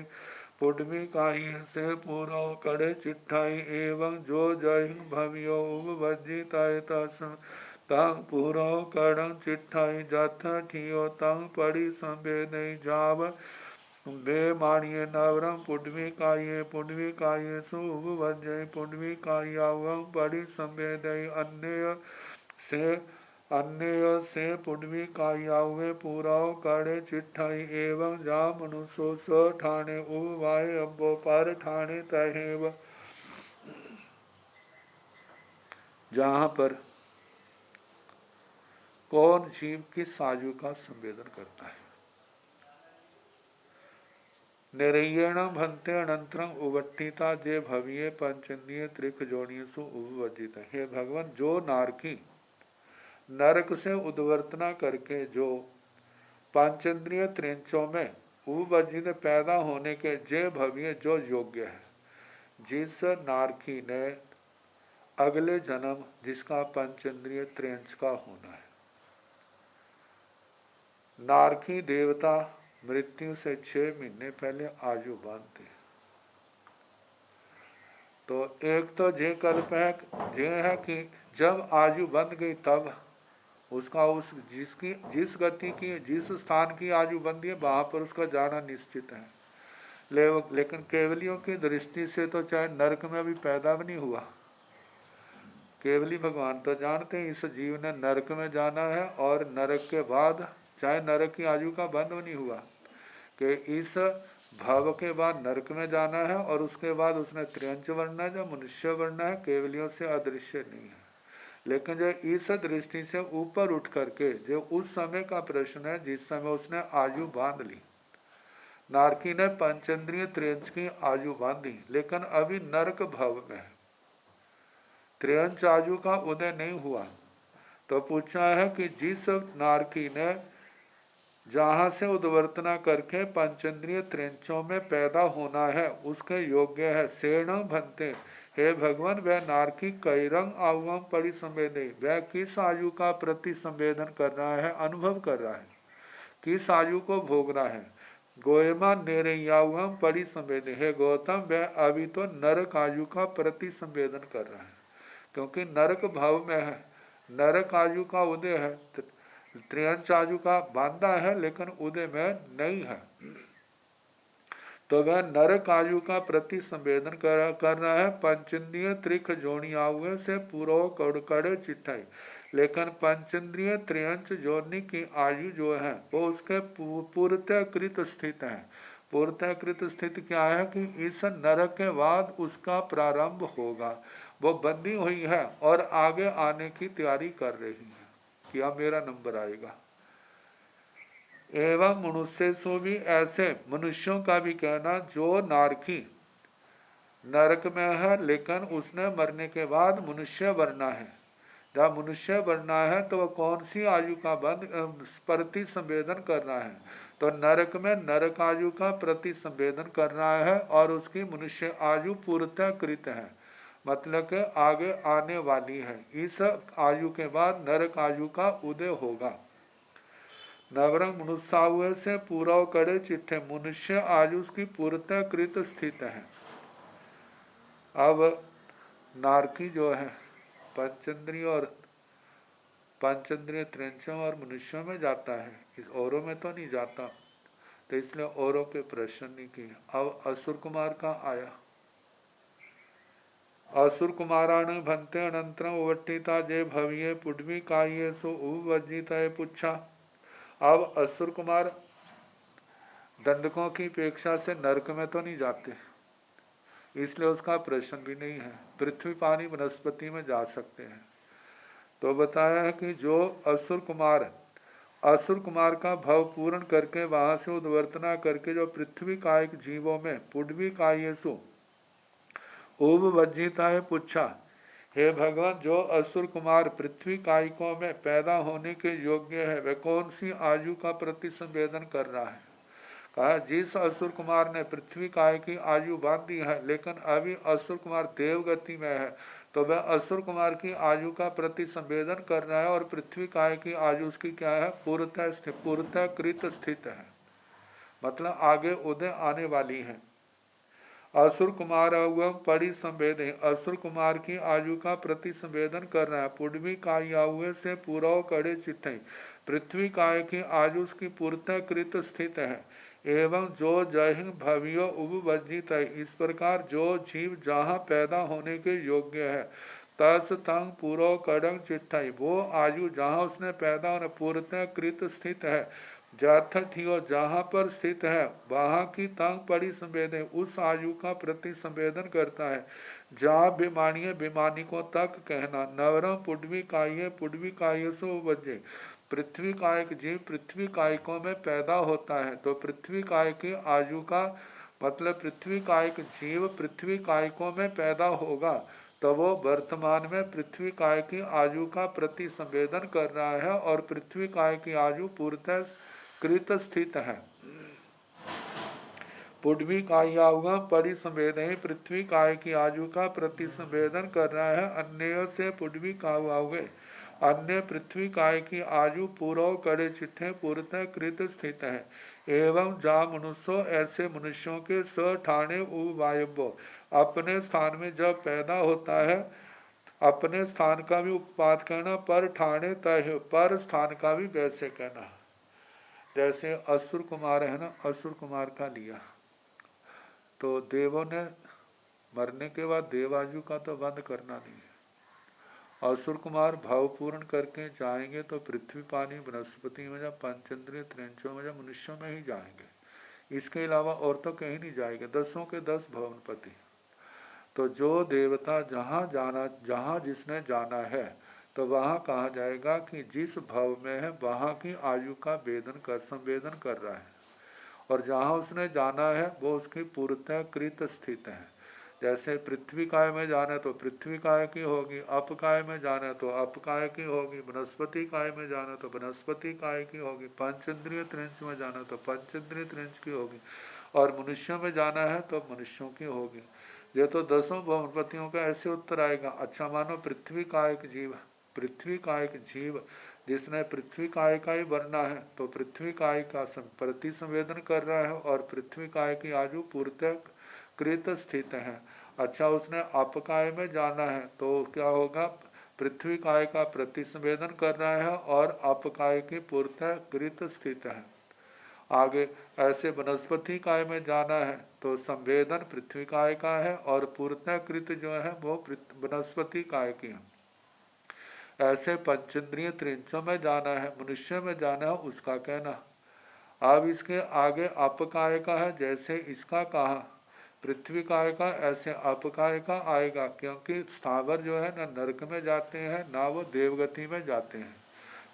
पुण्यकाये से पूर्व करे चिट्ठाई एवं जो जय भव्यो उपवज्जिताय तंग पूर्व करं चिट्ठाई जथ ठियो तंग परि संवेदे जाव बेमाणिये नवरं पुण्यकाये सुवज्जय पुण्यकायावं परि संवेदय अन्य से पुण्यकायावे पूराव करे चिट्ठाई एवं जा मनुष्य स ठाणे उवाय अब्बो पर ठाणे तहेव। जहाँ पर कौन जीव किस आयु का संवेदन करता है, निरयेण भंते अनंतरम उवट्टिता जे भविये पंचेंद्रिय त्रिक जोनियसु उपवजित। हे भगवान, जो नारकी नरक से उद्वर्तना करके जो पांचेंद्रिय त्रिंचों में उपवजित पैदा होने के जे भविये जो योग्य है, जिस नारकी ने अगले जन्म जिसका पंचेंद्रिय त्रिंच का होना है। नारकी देवता मृत्यु से 6 महीने पहले आयु बांधते। तो एक तो ये कल्प है, ये है कि जब आयु बंध गई तब उसका उस जिस गति की जिस स्थान की आयु बंधी है वहां पर उसका जाना निश्चित है। लेकिन केवलियों की दृष्टि से तो चाहे नरक में भी पैदा भी नहीं हुआ, केवली भगवान तो जानते हैं इस जीव ने नरक में जाना है, और नरक के बाद चाहे नरक की आयु का बंद नहीं हुआ कि इस भाव के बाद नरक में जाना है, और उसके बाद उसने त्रियंच बनना है, जो मनुष्य बनना है, केवलियों से अदृश्य नहीं है। लेकिन जो इस दृष्टि से ऊपर उठ करके जो उस समय का प्रश्न है जिस समय उसने आयु बांध ली, नारकी ने पंचेंद्रिय त्रियंच की आयु बांधी, लेकिन अभी नरक भाव में है, त्रियंच आयु का उदय नहीं हुआ। तो पूछा है कि जिस नारकी ने जहां से उद्वर्तना करके पंचेंद्रिय त्रिंचों में पैदा होना है उसके योग्य है सेण भंते। हे भगवान, वह नारकी कई रंग आयुम परिसंवेदे, वह किस आयु का प्रति संवेदन कर रहा है, अनुभव कर रहा है, किस आयु को भोग रहा है। गोयमा नेरयाउम परिसंवेदे, हे गौतम, वह अभी तो नरक आयु का प्रति संवेदन कर रहा है, क्योंकि नरक भाव में है, नरक आयु का उदय है, त्रियंच आयु का बांधा है लेकिन उदय में नहीं है। तो वह नरक आयु का प्रति संवेदन कर रहा है। पंचेंद्रिय त्रिक जोनी आयु से पूर्व कड़े चिट्ठाई, लेकिन पंचेंद्रिय त्रियंच जोनी की आयु जो है वो उसके पूर्वकृत स्थित है। पूर्वकृत स्थिति क्या है कि इस नरक के बाद उसका प्रारंभ होगा, वो बंधी हुई है और आगे आने की तैयारी कर रही है कि अब मेरा नंबर आएगा। एवं मनुष्य सो भी ऐसे मनुष्यों का भी कहना जो नारकी नरक में है लेकिन उसने मरने के बाद मनुष्य बनना है। जब मनुष्य बनना है तो वह कौन सी आयु का बंध प्रति संवेदन कर रहा है, तो नरक में नरक आयु का प्रति संवेदन कर रहा है और उसकी मनुष्य आयु पूर्णतः कृत है, मतलब के आगे आने वाली है। इस आयु के बाद नरक आयु का उदय होगा। नवरंग मनुष्य से पूरा करे चिट्ठे, मनुष्य आयु की पूर्णतः कृत स्थित है। अब नारकी जो है पंचेंद्रिय त्रिंचों और मनुष्यों में जाता है, इस औरों में तो नहीं जाता, तो इसलिए औरों पे प्रश्न नहीं किया। अब असुर कुमार का आया। असुर कुमारान भंते अनंतरम उवट्टिता जे भविये पुडवी काये सो उपवजित पुच्छा। अब असुर कुमार दंडकों की अपेक्षा से नरक में तो नहीं जाते, इसलिए उसका प्रश्न भी नहीं है, पृथ्वी पानी वनस्पति में जा सकते हैं। तो बताया है कि जो असुर कुमार का भाव पूर्ण करके वहां से उद्वर्तना करके जो पृथ्वी कायिक जीवों में पुडवी कायेसु उपवजिता है पूछा। हे भगवान, जो असुर कुमार पृथ्वी कायिकों में पैदा होने के योग्य है वह कौन सी आयु का प्रति संवेदन कर रहा है। कहा जिस असुर कुमार ने पृथ्वी काय की आयु बांधी है लेकिन अभी असुर कुमार देवगति में है, तो वह असुर कुमार की आयु का प्रति संवेदन कर रहा है और पृथ्वी काय की आयु उसकी क्या है, पूर्णतः कृत स्थित है, मतलब आगे उदय आने वाली है। असुर कुमार परि संवेदन, असुर कुमार की आयु का प्रति संवेदन कर रहा है। पुडवी काय आयु से पूर्व कड़े चिट्ठे, पृथ्वी काय की आयु की पूर्णतः कृत स्थित है। एवं जो जय भवियो उपवजित है, इस प्रकार जो जीव जहाँ पैदा होने के योग्य है तस तंग पूर्व कड़ंग चिट्ठाई, वो आयु जहाँ उसने पैदा होने पूर्णतः कृत स्थित है, जाथठियो जहाँ पर स्थित है वहाँ की तंग पड़ी संवेदन, उस आयु का प्रति संवेदन करता है। जहाँ बेमानिकों तक कहना नवरम पुडवी काये सो बजे, पृथ्वी कायिक जीव पृथ्वी कायिकों में पैदा होता है तो पृथ्वी काय की आयु का मतलब पृथ्वी कायिक जीव पृथ्वी कायिकों में पैदा होगा तो वो वर्तमान में पृथ्वी काय की आयु का प्रति संवेदन कर रहा है और पृथ्वी काय की आयु पूर्णतः कृत स्थित है। पुड्वी कायावगा परिसंवेदन पृथ्वी काय की आयु का प्रतिसंवेदन कर रहा है। अन्य से पुड्वी काव्य अन्य पृथ्वी काय की आयु पूर्व करे चिट्ठे पूर्णतः कृत स्थित है। एवं जा मनुष्यों ऐसे मनुष्यों के स ठाणे उवायव्य अपने स्थान में जब पैदा होता है, अपने स्थान का भी उपपात कहना, पर ठाणे तय पर स्थान का भी वैसे कहना। जैसे असुर कुमार है ना, असुर कुमार का लिया तो देवों ने मरने के बाद देवायु का तो बंद करना नहीं है। असुर कुमार भावपूर्ण करके जाएंगे तो पृथ्वी पानी वनस्पति में या पंचेंद्रिय त्रिंचों में या मनुष्यों में ही जाएंगे, इसके अलावा और तो कहीं नहीं जाएंगे। 10 के 10 भवनपति। तो जो देवता जहाँ जिसने जाना है तो वहाँ कहा जाएगा कि जिस भव में है वहाँ की आयु का संवेदन कर रहा है, और जहाँ उसने जाना है वो उसकी पूर्णतः कृत स्थित है। जैसे पृथ्वी काय में जाना है तो पृथ्वी काय की होगी, अप काय में जाना है तो अप काय की होगी, वनस्पति काय में जाना है तो वनस्पति काय की होगी, पंचेंद्रिय त्रिंच में जाना है तो पंचेंद्रिय त्रिंच की होगी, और मनुष्यों में जाना है तो मनुष्यों की होगी। ये तो 10 भवनपतियों का ऐसे उत्तर आएगा। अच्छा मानो पृथ्वी कायिक जीव जिसने पृथ्वी काय का ही बनना है तो पृथ्वी काय का प्रति संवेदन कर रहा है और पृथ्वी काय की आयु पूर्णतः कृत स्थित है। अच्छा उसने अपकाय में जाना है तो क्या होगा, पृथ्वी काय का प्रति संवेदन कर रहा है और अपकाय की पूर्णतः कृत स्थित है। आगे ऐसे वनस्पति काय में जाना है तो संवेदन पृथ्वी काय का है और पूर्णतः कृत जो है वो वनस्पति काय की है। ऐसे पंचेंद्रिय त्रिंचों में जाना है, मनुष्य में जाना है, उसका कहना। अब इसके आगे अपकाय का है, जैसे इसका कहा पृथ्वी काय का, ऐसे अपकाय का आएगा, क्योंकि स्थावर जो है ना नरक में जाते हैं ना वो देवगति में जाते हैं,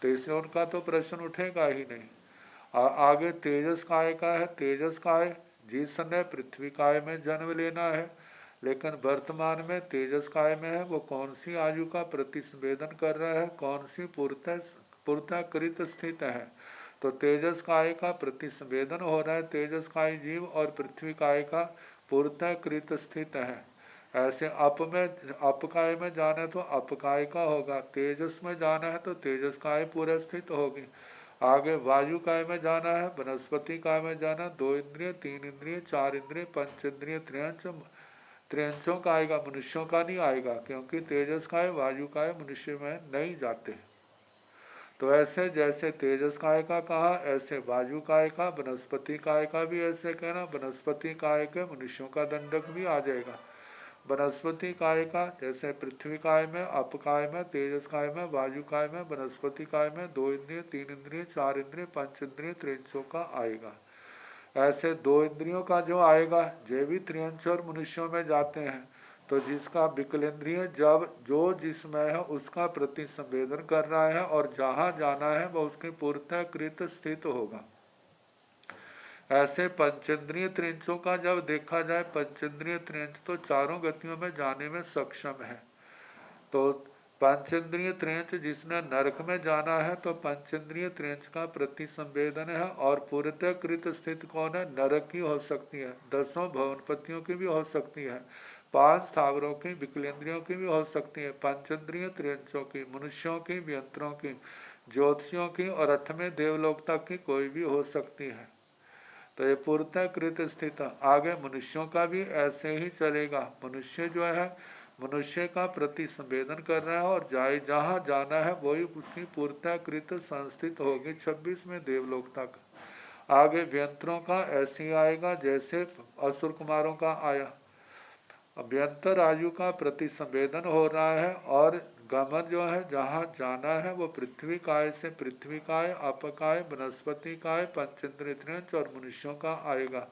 तो इसलिए उनका तो प्रश्न उठेगा ही नहीं। आगे तेजस काय का है, तेजस काय जिसने पृथ्वी काय में जन्म लेना है लेकिन वर्तमान में तेजस काय में है, वो कौन सी आयु का प्रतिसंवेदन कर रहा है, कौन सी पूर्णतः कृत स्थित है। तो तेजस काय का प्रतिसंवेदन हो रहा है, तेजस काय जीव, और पृथ्वी काय का पूर्णतः कृत स्थित है। ऐसे अपकाय में जाना है तो अपकाय का होगा, तेजस में जाना है तो तेजस काय पूरा स्थित होगी। आगे वायु काय में जाना है, वनस्पति काय में जाना, 2 इंद्रिय 3 इंद्रिय 4 इंद्रिय पंचेंद्रिय त्रियंचों का आएगा, मनुष्यों का नहीं आएगा, क्योंकि तेजस काय वायु काय मनुष्य में नहीं जाते। तो ऐसे जैसे तेजस काय का कहा ऐसे वायु काय का, वनस्पति काय का भी ऐसे कहना। वनस्पति काय के मनुष्यों का दंडक भी आ जाएगा। वनस्पति काय का जैसे पृथ्वी काय में, अपकाय में, तेजस काय में, वायु काय में, वनस्पति काय में 2 इंद्रिय 3 इंद्रिय 4 इंद्रिय पंचेंद्रिय त्रियंचों का आएगा। ऐसे 2 इंद्रियों का जो आएगा जे भी त्रियंच और मनुष्यों में जाते हैं, तो जिसका विकलेंद्रिय जब जो जिसमें है उसका प्रति संवेदन कर रहा है और जहाँ जाना है वह उसके पूर्णतः कृत स्थित होगा। ऐसे पंचेंद्रिय त्रियंचों का जब देखा जाए, पंचेंद्रिय त्रियंच तो चारों गतियों में जाने में सक्षम है। तो पंचेंद्रिय त्रियंच जिसने नरक में जाना है तो पंचेंद्रिय त्रियंच का प्रति संवेदन है, और पूर्णतः कृत स्थित कौन है, नरक की हो सकती है, 10 भवनपतियों की भी हो सकती है, 5 स्थावरों की विकलेंद्रियों की भी हो सकती है, पंचेंद्रिय त्रियंचों की, मनुष्यों की, व्यंतरों की, ज्योतिषियों की और 8वें देवलोक तक की कोई भी हो सकती है। तो ये पूर्णतः कृत स्थित। आगे मनुष्यों का भी ऐसे ही चलेगा। मनुष्य जो है मनुष्य का प्रति संवेदन कर रहा है और जहाँ जाना है वही उसकी पूर्णतः कृत संस्थित होगी 26वें देवलोक तक। आगे व्यंतरों का ऐसे ही आएगा जैसे असुर कुमारों का आया। अभ्यंतर आयु का प्रति संवेदन हो रहा है और गमन जो है जहाँ जाना है वो पृथ्वी काय से पृथ्वी काय, अपकाय, वनस्पति काय, पंचेंद्रिय त्रियंच और मनुष्यों का आएगा।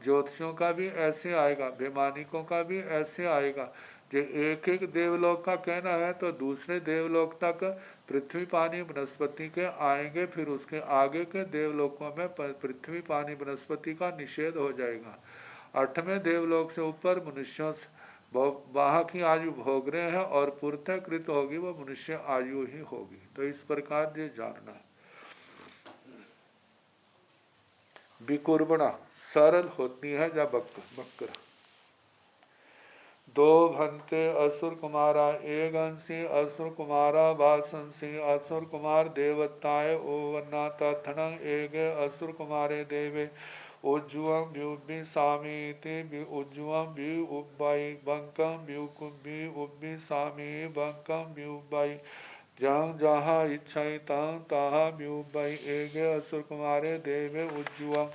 ज्योतिषियों का भी ऐसे आएगा, वैमानिकों का भी ऐसे आएगा। जो एक एक देवलोक का कहना है तो दूसरे देवलोक तक पृथ्वी पानी वनस्पति के आएंगे, फिर उसके आगे के देवलोकों में पृथ्वी पानी वनस्पति का निषेध हो जाएगा। 8वें देवलोक से ऊपर मनुष्यों से वहाँ की आयु भोग रहे हैं और पूर्णतः कृत होगी वो मनुष्य आयु ही होगी। तो इस प्रकार ये जानना है। विकुर्बणा सरल होती है या बक्र। दो भंते असुर कुमारा एक अंशी असुर कुमारा वासंसी असुर कुमार देवताए ओवन्ना तथन एक असुर कुमारे देवे उज्जुवं व्युब्बि सामीति उज्जुवं व्यु उब्बाई बंकम व्युकुब्बि उब्बि सामी बंकम व्युब्बाई जहाँ जहाँ इच्छाई तहाँ तहाँ व्युब्बाई एक असुर कुमारे देवे उज्जुवं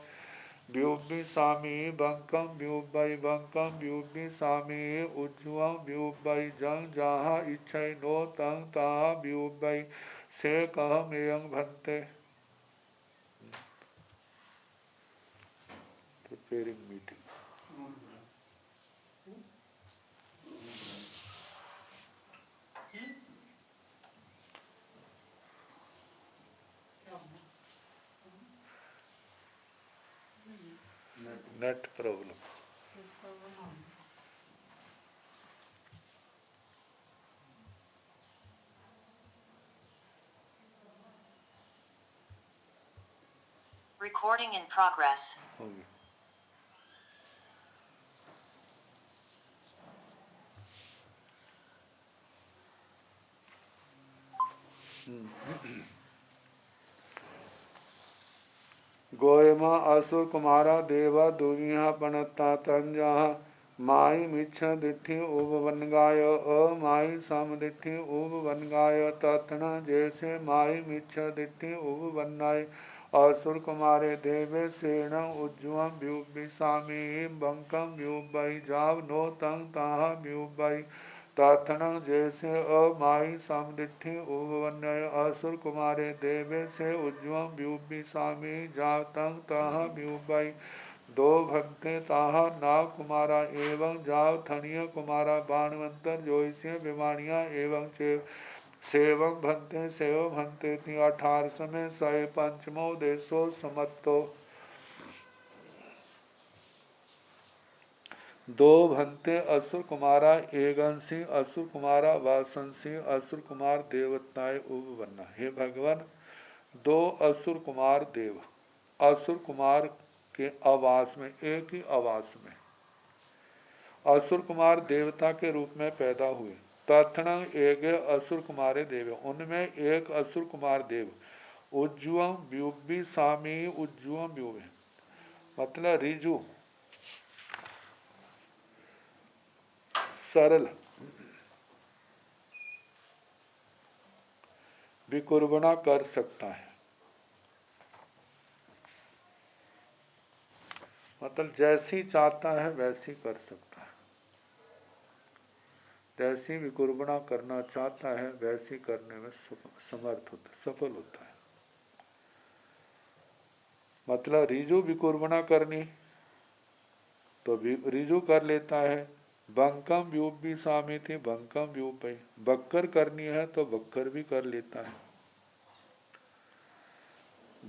व्युब्बि सामी बंकम व्युब्बाई बंकम व्युब्बि सामी उज्जुवं व्युब्बाई जं जहाँ इच्छै नो तं तहाँ व्युब्बाई से कहमेयं भन्ते। Preparing meeting. Net problem. Recording in progress. होगी। गोयमा असुर कुमारा देवा दुनिया पणता तंजा माई मिच्छ दिठी उब वन गाय माई सम दिठी उब वन गाय तथन जैसे माई मिच्छ दिठी उब वनाय असुर कुमारे देवे सेण उज्ज्वं व्युब्बि सामी बंकम व्युब्बाई जाव नो तंग ताहा व्युब्बाई तथन जैसे माई समदिठी उवन्नय असुर कुमारे देवे से उज्ज्वं व्युब्बि सामी जाव तंग ताहा व्युब्बाई दो भक्ते ताहा नाग कुमारा एवं जाव थनिय कुमारा बाणवंतर जोइसे विमानिया एवं सेवं भंते सेव भंते 18 में सय पंचमो देशो समत्तो। दो भंते असुर कुमारा एगंसी असुर कुमारा वासंसी असुर कुमार देवताए उपवन्ना। हे भगवान, दो असुर कुमार देव असुर कुमार के आवास में, एक ही आवास में असुर कुमार देवता के रूप में पैदा हुए। तथण एक असुर कुमारे देव, उनमें एक असुर कुमार देव उज्जुवं व्युब्बि सामी उज्जुवं व्युवे, मतलब रिजु सरल विकुर्बणा कर सकता है। मतलब जैसी चाहता है वैसी कर सकता है, जैसी विकुर्बणा करना चाहता है वैसी करने में समर्थ होता, सफल होता है। मतलब रिजु विकुर्बणा करनी तो रिजु कर लेता है। बंकम व्युब्बि सामी थी बंकम व्युब्बि, बक्कर करनी है तो बक्कर भी कर लेता है।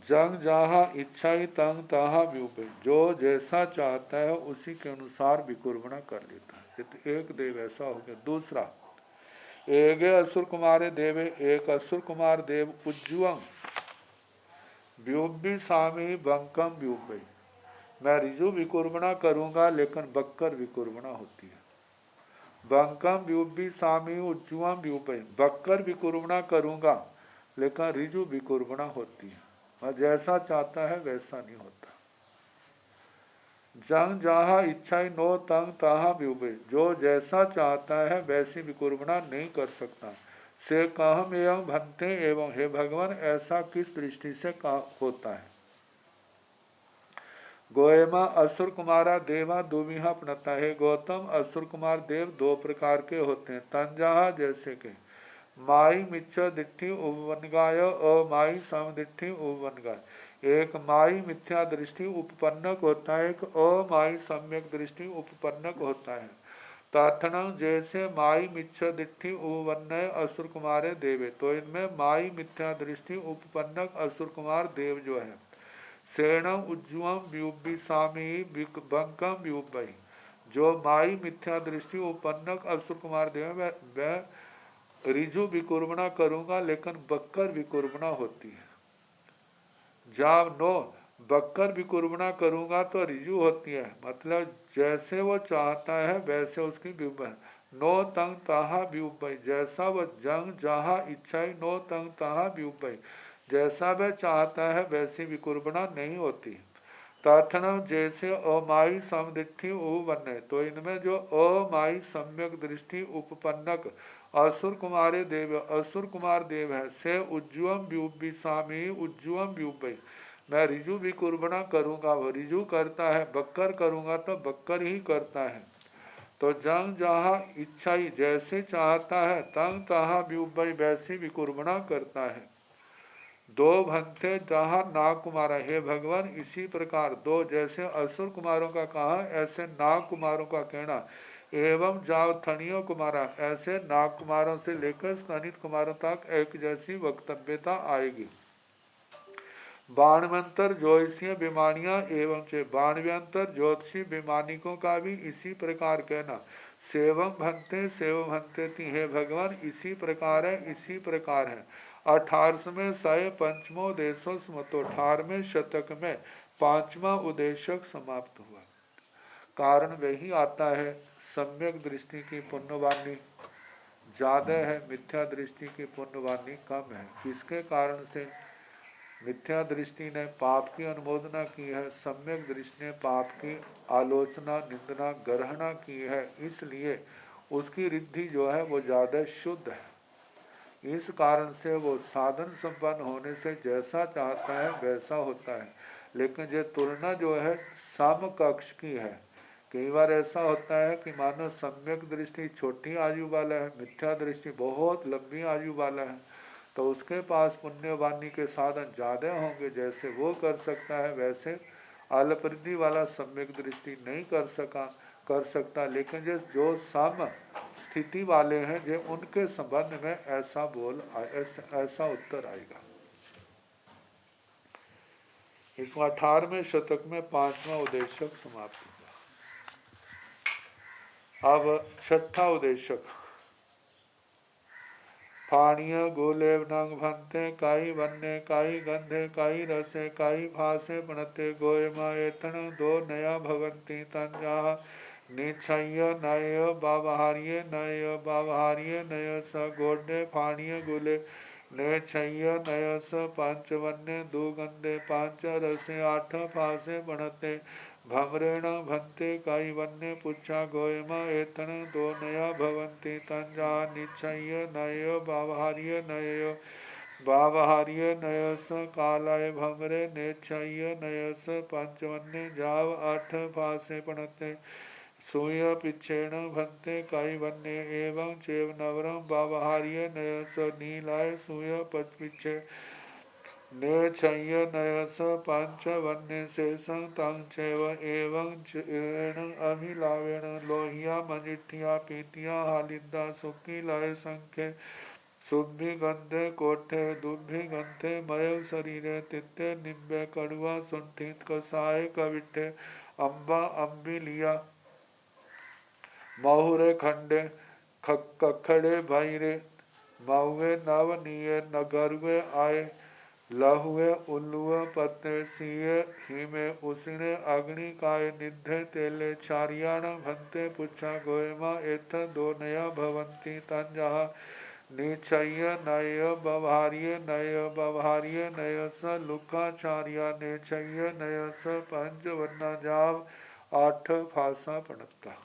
जंग जहाँ इच्छा ही तंग तहा व्युब्बि, जो जैसा चाहता है उसी के अनुसार विकुर्बणा कर लेता है। तो एक देव ऐसा हो गया। दूसरा, एक असुर कुमारे देवे, एक असुर कुमार देव उज्जुवं व्युब्बि सामी बंकम व्युब्बि, मैं रिजु विकुर्बणा करूंगा लेकिन बक्कर विकुर्बणा होती है। बंकम व्युब्बि सामी उज्जुवं व्युब्बि, बक्कर विकुर्बणा करूंगा लेकिन रिजु विकुर्बणा होती है, और जैसा चाहता है वैसा नहीं होता। जंग जहाँ इच्छा नो तंग तहा व्युब्बि, जो जैसा चाहता है वैसी विकुर्बणा नहीं कर सकता। से कहम एवं भंते एवं, हे भगवान ऐसा किस दृष्टि से होता है। गोयमा असुर कुमारा देवा दुविहा प्रणता है। गौतम, असुर कुमार देव दो प्रकार के होते हैं। तंजाहा जैसे के माई मिथ्या दिट्ठी उपवनगाय माई सम दिट्ठी उपवनगाय, एक माई मिथ्या दृष्टि उपपन्नक होता है, एक अमाई सम्यक दृष्टि उपपन्नक होता है। ताथणं जैसे माई मिथ्या दृष्टि उपवन्नय असुर कुमारे देवे, तो इनमें माई मिथ्या दृष्टि उपपन्नक असुर कुमार देव जो है सेणम उज्जुअम व्युबिसामी बंकम व्युबई। जो माई मिथ्या दृष्टि उपन्नक असुर कुमार देव मैं रिजु विकुर्बना करूंगा, लेकिन बक्कर विकुर्बना होती है। जब नो बक्कर विकुर्बना करूंगा तो रिजु होती है, मतलब जैसे वो चाहता है वैसे उसकी विबन। नो तंग ताहा व्युपई, जैसा वह जंग जहा इच्छाई नो तंग ताहा व्युपई, जैसा वह चाहता है वैसी विकुर्बना नहीं होती। तथनम जैसे अमाई समदृष्टि उपन्न, तो इनमें जो अमाई सम्यक दृष्टि उपपन्नक असुर कुमारे देव असुर कुमार देव है, से उज्जुअम व्युबिसामी उज्जुअम व्युपई, मैं रिजु विकुर्बना करूंगा, वो रिजु करता है, बक्कर करूंगा तो बक्कर ही करता है। तो जंग जहाँ इच्छाई जैसे चाहता है, तंग तहा व्युपई वैसी विकुर्बना करता है। दो भंते जहाँ नाग कुमारा, हे भगवान इसी प्रकार दो, जैसे असुर कुमारों का कहा ऐसे नाग कुमारों का कहना, एवं जाव थनियों कुमारा, ऐसे नाग कुमारों से लेकर स्तनित कुमारों तक एक जैसी वक्तव्यता आएगी। बाणवंतर ज्योतिषीय बीमानियां एवं चे, बाणव्यंतर ज्योतिषी बीमानिकों का भी इसी प्रकार कहना। सेवम भंते थी, हे भगवान इसी प्रकार है, इसी प्रकार है। 18वें सय पंचमो देशो स्मतो, 18वें शतक में 5वां उद्देशक समाप्त हुआ। कारण वही आता है, सम्यक दृष्टि की पुण्यवानी ज्यादा है, मिथ्या दृष्टि की पुण्यवानी कम है। किसके कारण से? मिथ्या दृष्टि ने पाप की अनुमोदना की है, सम्यक दृष्टि ने पाप की आलोचना निंदना ग्रहणा की है, इसलिए उसकी रिद्धि जो है वो ज्यादा शुद्ध है। इस कारण से वो साधन संपन्न होने से जैसा चाहता है वैसा होता है। लेकिन ये तुलना जो है समकक्ष की है। कई बार ऐसा होता है कि मानो सम्यक दृष्टि छोटी आयु वाला है, मिथ्या दृष्टि बहुत लंबी आयु वाला है, तो उसके पास पुण्यवानी के साधन ज़्यादा होंगे, जैसे वो कर सकता है वैसे अल्परिधि वाला सम्यक दृष्टि नहीं कर सकता। लेकिन जो सम स्थिति वाले हैं जो उनके संबंध में ऐसा उत्तर आएगा। इस 18वें शतक में 5वां उद्देशक समाप्त हुआ। अब 6ठा उद्देशक, पाणीय गोले नंग भंते काई वन्य काई गंधे काई रसे काई भासे पणते गोयमा एतन दो नया भवंती तंजा निच्छय नय बाबहार्य नय स गोडे पाणीय गोले निच्छय नय स पंचवन्य दो गंधे पांच रसे आठ भासे पणते भमरेण भंते काई वन्य पुच्छा गोयमा एतन दो नया भवंती तंजा निच्छय नय बाबहार्य नय स कालाय भमरे निच्छय नय स पंचवन्य जाव आठ भासे पणते सूय पिछेण भंते काई वन्य एवं चेव नवरम बाबहार्य नय स नीलाय सूय पिछे निच्छय नय स पंचवन्य शेषं तंचैव एवं चेण अभिलावेण लोहिया मजिठिया पीतिया हालिदा सुखी लय संख्य सुभि गंधे कोठे दुभि गंधे मय शरीरे तित्ते निम्बे कड़ुआ सुंठित कसाय कविठे अम्बा अम्बिलिया महुरे खंडे कखड़े भैरे महुए नवनीय नगरुए आए लहुए उल्लुए पत्ते सीए हिमे उसिने अग्नि काय निधे तेले चारियाण भंते पुच्छा गोयमा एथ दो नया भवंती तंजहा निच्छय नय बवहार्य नय स लुकाचार्या निच्छय नय स पंचवन्ना जाव आठ फासा पणता।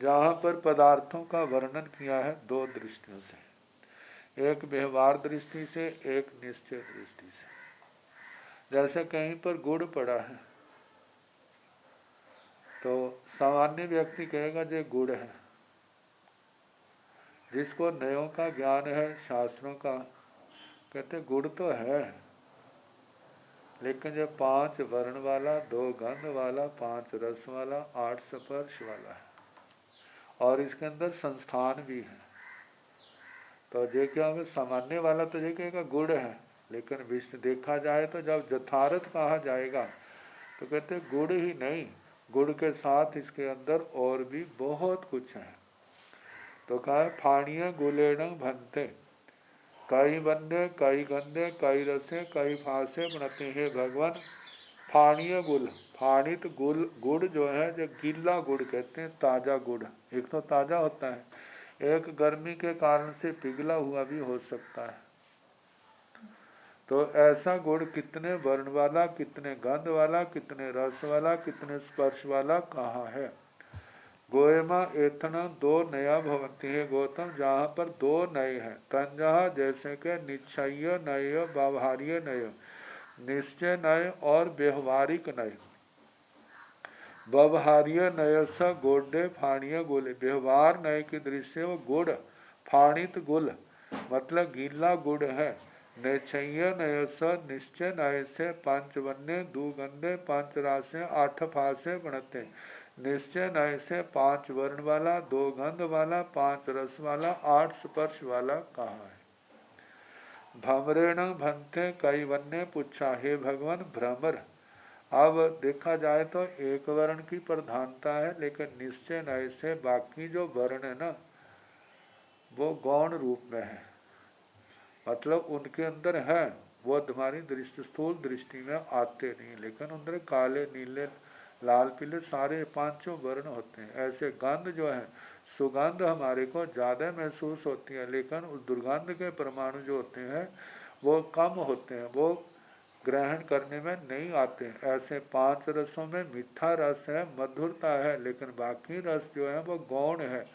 जहाँ पर पदार्थों का वर्णन किया है दो दृष्टियों से, एक व्यवहार दृष्टि से एक निश्चय दृष्टि से। जैसे कहीं पर गुड़ पड़ा है तो सामान्य व्यक्ति कहेगा ये गुड़ है। जिसको नयों का ज्ञान है शास्त्रों का, कहते गुड़ तो है, लेकिन जो 5 वर्ण वाला, 2 गंध वाला, 5 रस वाला, 8 स्पर्श वाला है, और इसके अंदर संस्थान भी है। तो ये क्या होगा, सामान्य वाला तो ये कहेगा गुड़ है, लेकिन विष्णु देखा जाए तो जब यथार्थ कहा जाएगा तो कहते गुड़ ही नहीं, गुड़ के साथ इसके अंदर और भी बहुत कुछ है। तो कहा फाणिया गुलेण भनते, कई बंदे कई गंदे कई रसे कई फांसे बनते हैं भगवान। फाणीय गुल, फाणित गुल, गुड़ जो है जो गीला गुड़ कहते हैं, ताज़ा गुड़। एक तो ताज़ा होता है, एक गर्मी के कारण से पिघला हुआ भी हो सकता है। तो ऐसा गुड़ कितने वर्ण वाला, कितने गंध वाला, कितने रस वाला, कितने स्पर्श वाला कहाँ है। गोयमा एथना दो नया भवंती है गौतम, जहाँ पर दो नए हैं। तंजहा जैसे के निश्चय नय, व्यवहार्य नय, निश्चय नय और व्यवहारिक नय। व्यवहार्य नय स गोडे फाणीय गुल, व्यवहार नय की दृष्टि वो गुड़ फाणित गुल मतलब गीला गुड़ है। निश्चय नय स निश्चय नय से पांच वन्य दुगंधे पांच रासे आठ फासे बनते। निश्चय नय से पांच वर्ण वाला, दो गंध वाला, पांच रस वाला, आठ स्पर्श वाला कहा है। भ्रमरेण भनते कई वन्य पूछा, हे भगवान भ्रमर। अब देखा जाए तो एक वर्ण की प्रधानता है, लेकिन निश्चय नय से बाकी जो वर्ण है ना वो गौण रूप में है, मतलब उनके अंदर है, वो तुम्हारी दृष्टि स्थूल दृष्टि में आते नहीं, लेकिन अंदर काले नीले लाल पीले सारे पांचों वर्ण होते हैं। ऐसे गंध जो है, सुगंध हमारे को ज़्यादा महसूस होती है, लेकिन उस दुर्गंध के परमाणु जो होते हैं वो कम होते हैं, वो ग्रहण करने में नहीं आते। ऐसे पांच रसों में मीठा रस है, मधुरता है, लेकिन बाकी रस जो है वो गौण है।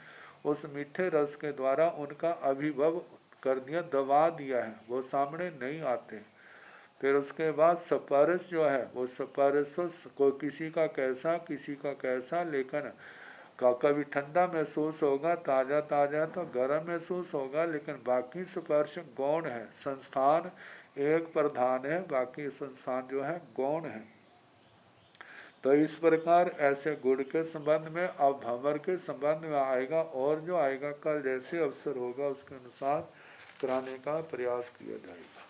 उस मीठे रस के द्वारा उनका अभिभव कर दिया, दबा दिया है, वो सामने नहीं आते। फिर उसके बाद स्पर्श जो है वो स्पर्श को किसी का कैसा, लेकिन कभी ठंडा महसूस होगा, ताज़ा ताज़ा तो गर्म महसूस होगा, लेकिन बाकी स्पर्श गौण है। संस्थान एक प्रधान है, बाकी संस्थान जो है गौण है। तो इस प्रकार ऐसे गुण के संबंध में अब भंवर के संबंध में आएगा, और जो आएगा कल जैसे अवसर होगा उसके अनुसार कराने का प्रयास किया जाएगा।